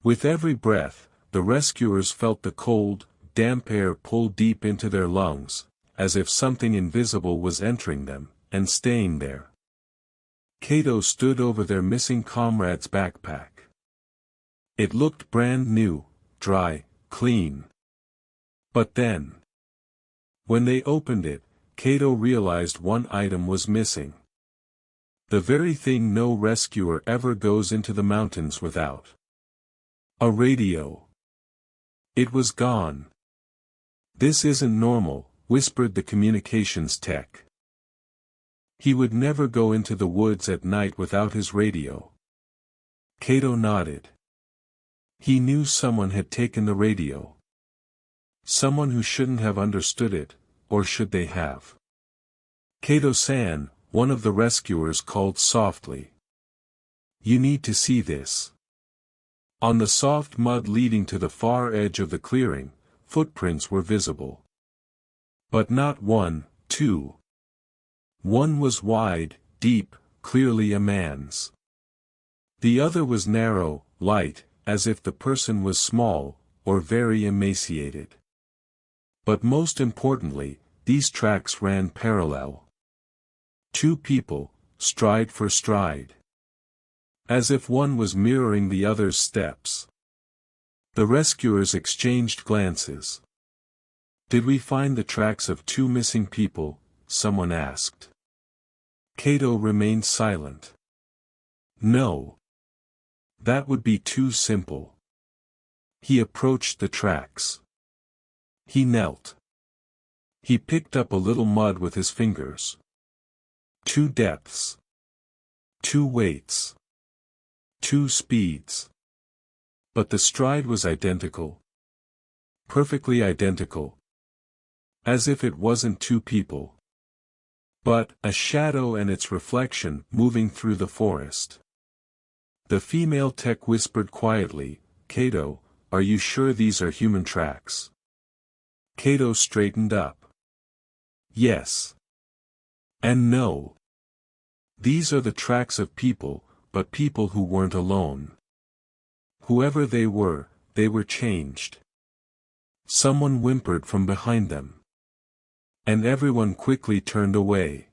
With every breath, the rescuers felt the cold, damp air pull deep into their lungs, as if something invisible was entering them, and staying there. Kato stood over their missing comrade's backpack. It looked brand new, dry, clean. But then, when they opened it, Kato realized one item was missing. The very thing no rescuer ever goes into the mountains without. A radio. It was gone. This isn't normal, whispered the communications tech. He would never go into the woods at night without his radio. Kato nodded. He knew someone had taken the radio. Someone who shouldn't have understood it, or should they have? Kato-san, one of the rescuers called softly. You need to see this. On the soft mud leading to the far edge of the clearing, footprints were visible. But not one, two. One was wide, deep, clearly a man's. The other was narrow, light, as if the person was small, or very emaciated. But most importantly, these tracks ran parallel. Two people, stride for stride. As if one was mirroring the other's steps. The rescuers exchanged glances. Did we find the tracks of two missing people? Someone asked. Kato remained silent. No. That would be too simple. He approached the tracks. He knelt. He picked up a little mud with his fingers. Two depths. Two weights. Two speeds. But the stride was identical. Perfectly identical. As if it wasn't two people. But a shadow and its reflection moving through the forest. The female tech whispered quietly, Kato, are you sure these are human tracks? Kato straightened up. Yes. And no. These are the tracks of people, but people who weren't alone. Whoever they were changed. Someone whimpered from behind them. And everyone quickly turned away.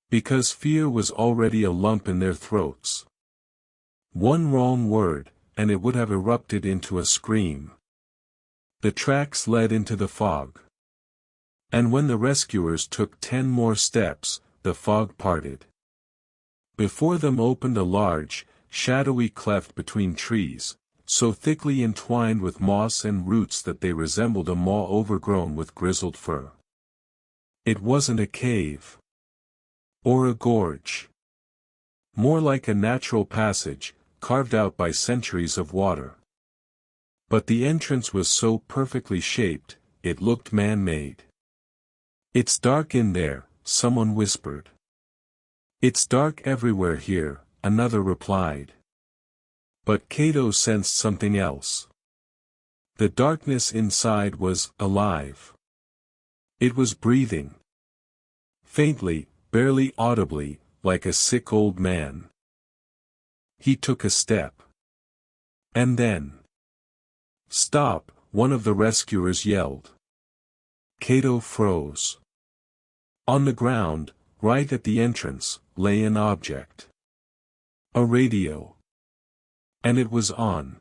Because fear was already a lump in their throats. One wrong word, and it would have erupted into a scream. The tracks led into the fog. And when the rescuers took 10 more steps, the fog parted. Before them opened a large, shadowy cleft between trees, so thickly entwined with moss and roots that they resembled a maw overgrown with grizzled fur. It wasn't a cave. Or a gorge. More like a natural passage, carved out by centuries of water. But the entrance was so perfectly shaped, it looked man-made. "It's dark in there," someone whispered. "It's dark everywhere here," another replied. But Kato sensed something else. The darkness inside was alive. It was breathing. Faintly, barely audibly, like a sick old man. He took a step. And then, "Stop!" one of the rescuers yelled. Kato froze. On the ground, right at the entrance, lay an object. A radio. And it was on.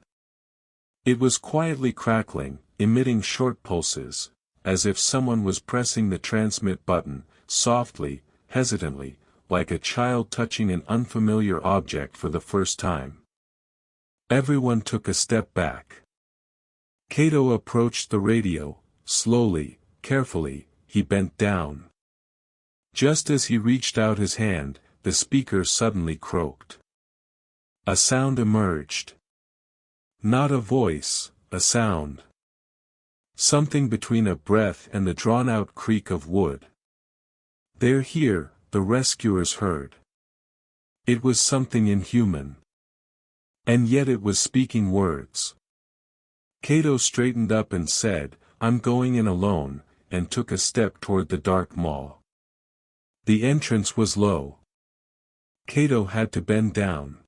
It was quietly crackling, emitting short pulses, as if someone was pressing the transmit button, softly, hesitantly, like a child touching an unfamiliar object for the first time. Everyone took a step back. Kato approached the radio, slowly, carefully, he bent down. Just as he reached out his hand, the speaker suddenly croaked. A sound emerged. Not a voice, a sound. Something between a breath and the drawn-out creak of wood. "They're here," the rescuers heard. It was something inhuman. And yet it was speaking words. Kato straightened up and said, "I'm going in alone," and took a step toward the dark maw. The entrance was low. Kato had to bend down.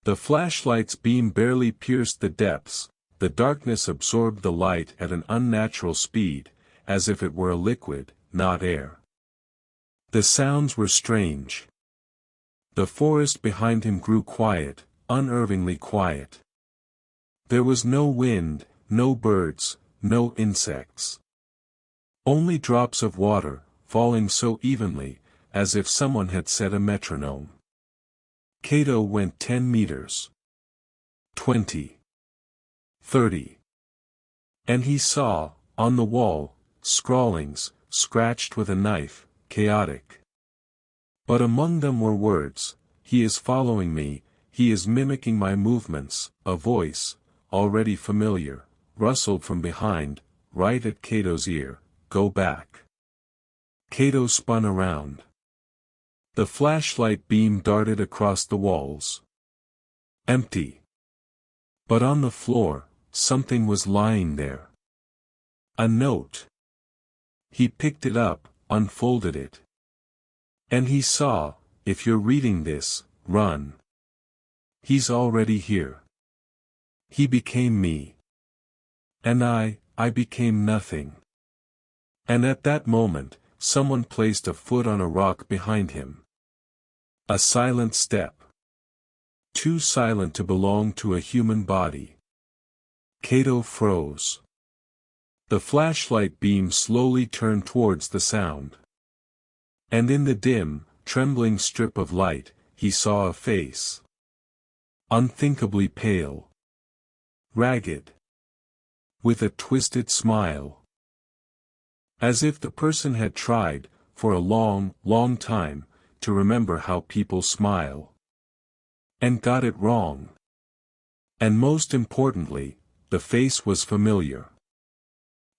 The flashlight's beam barely pierced the depths, the darkness absorbed the light at an unnatural speed, as if it were a liquid, not air. The sounds were strange. The forest behind him grew quiet, unnervingly quiet. There was no wind, no birds, no insects. Only drops of water, falling so evenly, as if someone had set a metronome. Kato went 10 meters. 20. 30. And he saw, on the wall, scrawlings, scratched with a knife, chaotic. But among them were words: "He is following me, he is mimicking my movements." A voice, already familiar, rustled from behind, right at Kato's ear, "Go back." Kato spun around. The flashlight beam darted across the walls. Empty. But on the floor, something was lying there. A note. He picked it up, unfolded it. And he saw, "If you're reading this, run. He's already here. He became me. And I became nothing." And at that moment, someone placed a foot on a rock behind him. A silent step. Too silent to belong to a human body. Kato froze. The flashlight beam slowly turned towards the sound. And in the dim, trembling strip of light, he saw a face. Unthinkably pale. Ragged. With a twisted smile. As if the person had tried, for a long, long time, to remember how people smile. And got it wrong. And most importantly, the face was familiar.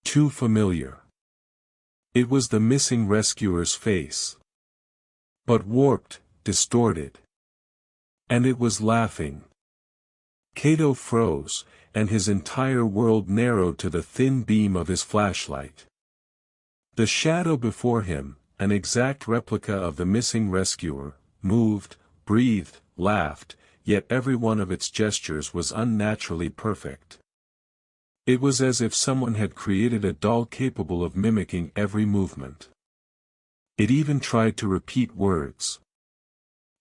Too familiar. It was the missing rescuer's face. But warped, distorted. And it was laughing. Kato froze, and his entire world narrowed to the thin beam of his flashlight. The shadow before him, an exact replica of the missing rescuer, moved, breathed, laughed, yet every one of its gestures was unnaturally perfect. It was as if someone had created a doll capable of mimicking every movement. It even tried to repeat words.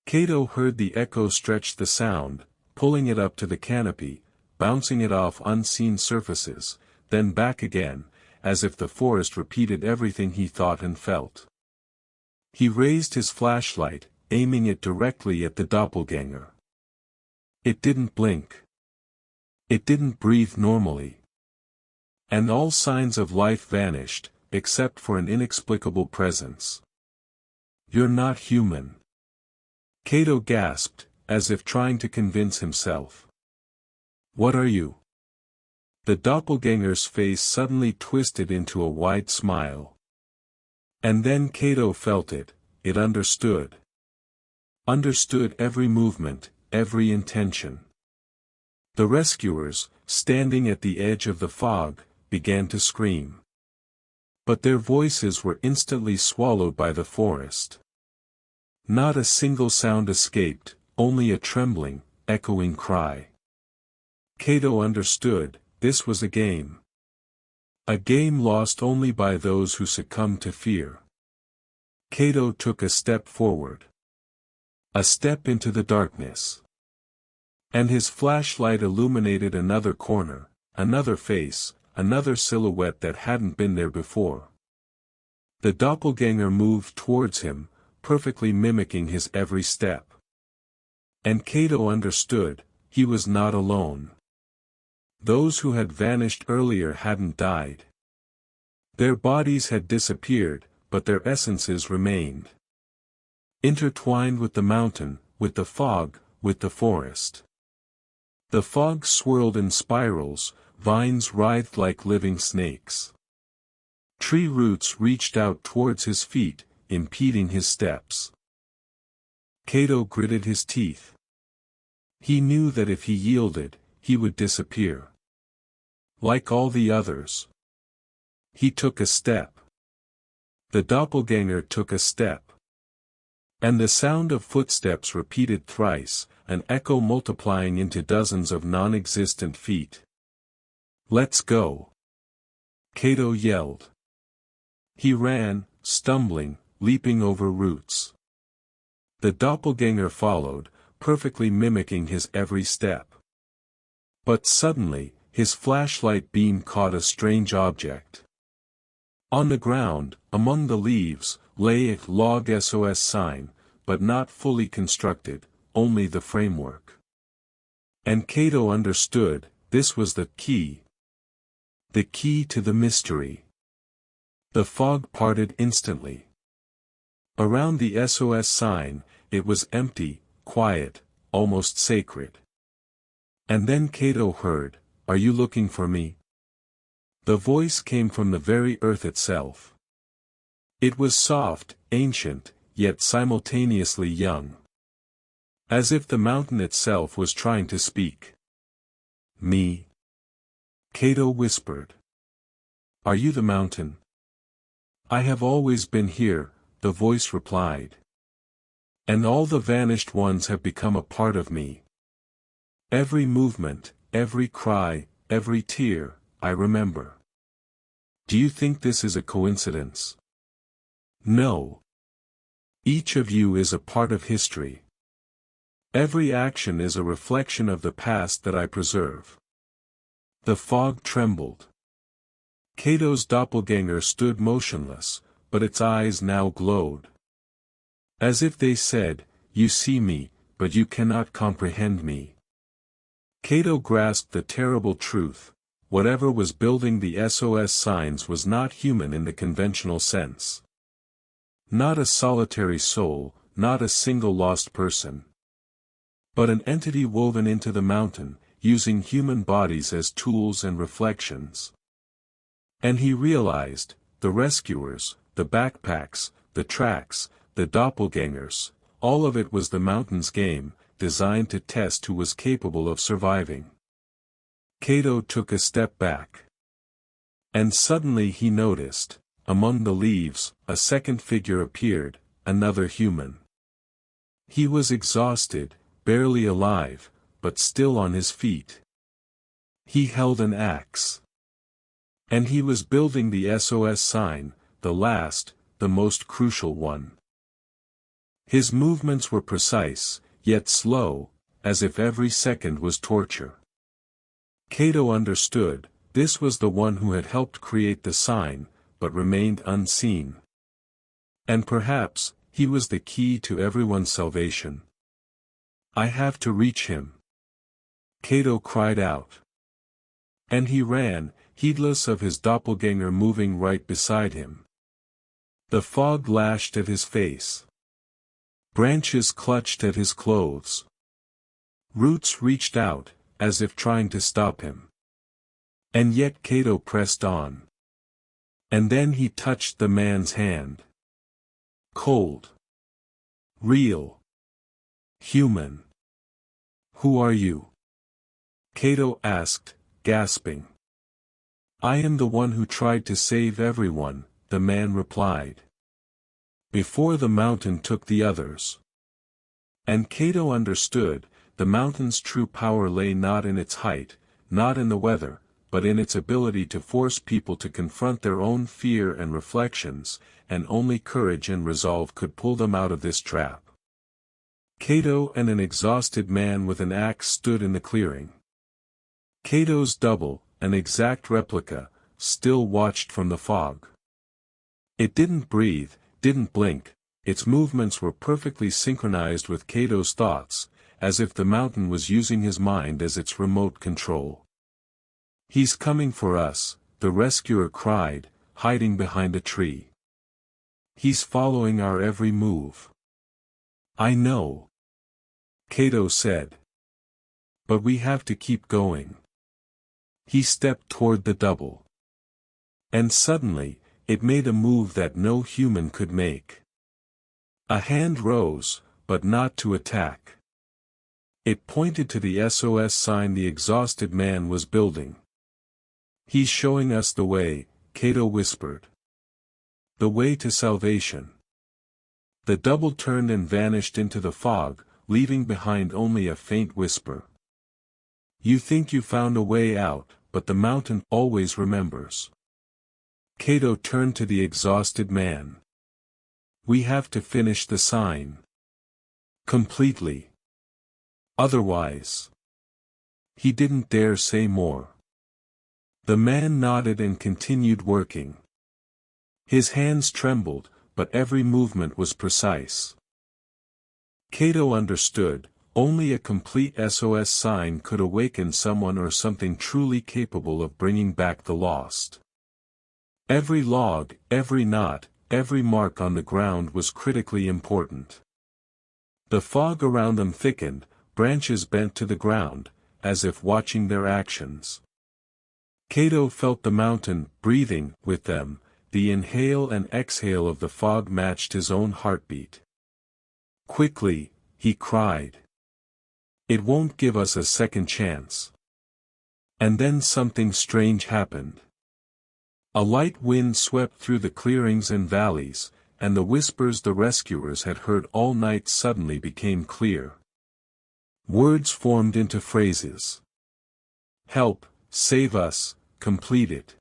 Kato heard the echo stretch the sound, pulling it up to the canopy, bouncing it off unseen surfaces, then back again, as if the forest repeated everything he thought and felt. He raised his flashlight, aiming it directly at the doppelganger. It didn't blink. It didn't breathe normally. And all signs of life vanished, except for an inexplicable presence. "You're not human." Kato gasped, as if trying to convince himself. "What are you?" The doppelganger's face suddenly twisted into a wide smile. And then Kato felt it, it understood. Understood every movement, every intention. The rescuers, standing at the edge of the fog, began to scream. But their voices were instantly swallowed by the forest. Not a single sound escaped, only a trembling, echoing cry. Kato understood, this was a game. A game lost only by those who succumb to fear. Kato took a step forward. A step into the darkness. And his flashlight illuminated another corner, another face, another silhouette that hadn't been there before. The doppelganger moved towards him, perfectly mimicking his every step. And Kato understood, he was not alone. Those who had vanished earlier hadn't died. Their bodies had disappeared, but their essences remained. Intertwined with the mountain, with the fog, with the forest. The fog swirled in spirals, vines writhed like living snakes. Tree roots reached out towards his feet, impeding his steps. Kato gritted his teeth. He knew that if he yielded, he would disappear. Like all the others. He took a step. The doppelganger took a step. And the sound of footsteps repeated thrice, an echo multiplying into dozens of non-existent feet. "Let's go!" Kato yelled. He ran, stumbling, leaping over roots. The doppelganger followed, perfectly mimicking his every step. But suddenly, his flashlight beam caught a strange object. On the ground, among the leaves, lay a log SOS sign, but not fully constructed, only the framework. And Kato understood, this was the key. The key to the mystery. The fog parted instantly. Around the SOS sign, it was empty, quiet, almost sacred. And then Kato heard, "Are you looking for me?" The voice came from the very earth itself. It was soft, ancient, yet simultaneously young. As if the mountain itself was trying to speak. "Me?" Kato whispered. "Are you the mountain?" "I have always been here," the voice replied. "And all the vanished ones have become a part of me. Every movement, every cry, every tear, I remember. Do you think this is a coincidence? No. Each of you is a part of history. Every action is a reflection of the past that I preserve." The fog trembled. Kato's doppelganger stood motionless, but its eyes now glowed. As if they said, "You see me, but you cannot comprehend me." Kato grasped the terrible truth, whatever was building the SOS signs was not human in the conventional sense. Not a solitary soul, not a single lost person. But an entity woven into the mountain, using human bodies as tools and reflections. And he realized, the rescuers, the backpacks, the tracks, the doppelgangers, all of it was the mountain's game, designed to test who was capable of surviving. Kato took a step back. And suddenly he noticed, among the leaves, a second figure appeared, another human. He was exhausted, barely alive, but still on his feet. He held an axe. And he was building the SOS sign, the last, the most crucial one. His movements were precise, yet slow, as if every second was torture. Kato understood, this was the one who had helped create the sign, but remained unseen. And perhaps, he was the key to everyone's salvation. "I have to reach him," Kato cried out. And he ran, heedless of his doppelganger moving right beside him. The fog lashed at his face. Branches clutched at his clothes. Roots reached out, as if trying to stop him. And yet Kato pressed on. And then he touched the man's hand. Cold. Real. Human. "Who are you?" Kato asked, gasping. "I am the one who tried to save everyone," the man replied. "Before the mountain took the others." And Kato understood, the mountain's true power lay not in its height, not in the weather, but in its ability to force people to confront their own fear and reflections, and only courage and resolve could pull them out of this trap. Kato and an exhausted man with an axe stood in the clearing. Kato's double, an exact replica, still watched from the fog. It didn't breathe, didn't blink, its movements were perfectly synchronized with Kato's thoughts, as if the mountain was using his mind as its remote control. "He's coming for us," the rescuer cried, hiding behind a tree. "He's following our every move." "I know," Kato said. "But we have to keep going." He stepped toward the double. And suddenly, it made a move that no human could make. A hand rose, but not to attack. It pointed to the SOS sign the exhausted man was building. "He's showing us the way," Kato whispered. "The way to salvation." The double turned and vanished into the fog, leaving behind only a faint whisper. "You think you found a way out, but the mountain always remembers." Kato turned to the exhausted man. "We have to finish the sign. Completely. Otherwise." He didn't dare say more. The man nodded and continued working. His hands trembled, but every movement was precise. Kato understood, only a complete SOS sign could awaken someone or something truly capable of bringing back the lost. Every log, every knot, every mark on the ground was critically important. The fog around them thickened, branches bent to the ground, as if watching their actions. Kato felt the mountain breathing with them, the inhale and exhale of the fog matched his own heartbeat. "Quickly," he cried. "It won't give us a second chance." And then something strange happened. A light wind swept through the clearings and valleys, and the whispers the rescuers had heard all night suddenly became clear. Words formed into phrases. "Help, save us, complete it."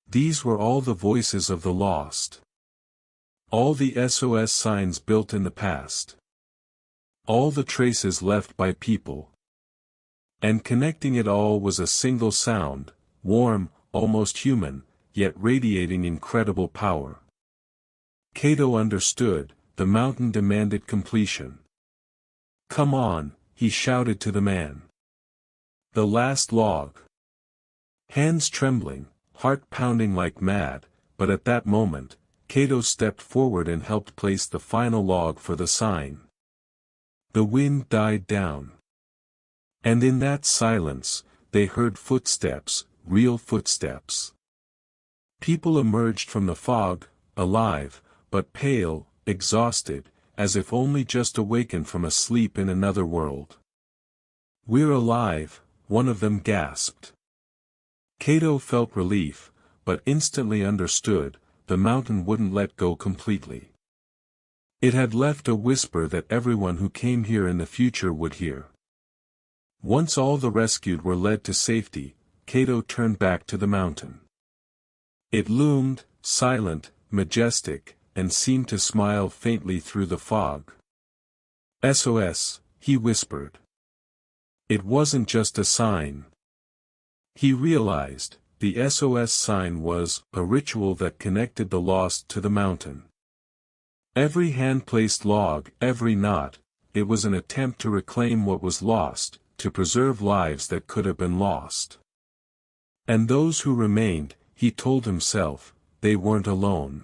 These were all the voices of the lost. All the SOS signs built in the past. All the traces left by people. And connecting it all was a single sound, warm, almost human, yet radiating incredible power. Kato understood, the mountain demanded completion. "Come on," he shouted to the man. "The last log." Hands trembling, heart pounding like mad, but at that moment, Kato stepped forward and helped place the final log for the sign. The wind died down. And in that silence, they heard footsteps, real footsteps. People emerged from the fog, alive, but pale, exhausted, as if only just awakened from a sleep in another world. "We're alive," one of them gasped. Kato felt relief, but instantly understood, the mountain wouldn't let go completely. It had left a whisper that everyone who came here in the future would hear. Once all the rescued were led to safety, Kato turned back to the mountain. It loomed, silent, majestic, and seemed to smile faintly through the fog. "SOS," he whispered. It wasn't just a sign. He realized, the SOS sign was a ritual that connected the lost to the mountain. Every hand-placed log, every knot, it was an attempt to reclaim what was lost, to preserve lives that could have been lost. And those who remained, he told himself, they weren't alone.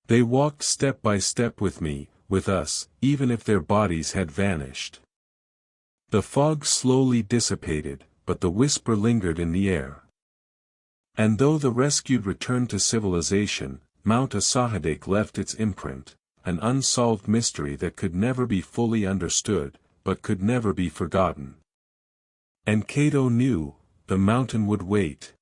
They walked step by step with me, with us, even if their bodies had vanished. The fog slowly dissipated, but the whisper lingered in the air. And though the rescued returned to civilization, Mount Asahidake left its imprint, an unsolved mystery that could never be fully understood, but could never be forgotten. And Kato knew, the mountain would wait.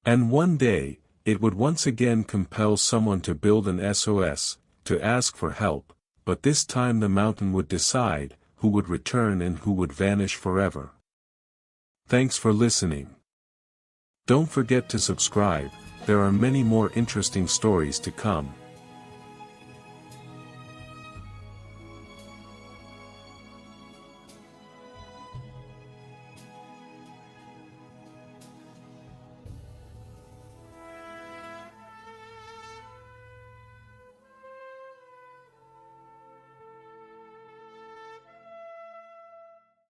And one day, it would once again compel someone to build an SOS, to ask for help, but this time the mountain would decide, who would return and who would vanish forever. Thanks for listening. Don't forget to subscribe, there are many more interesting stories to come.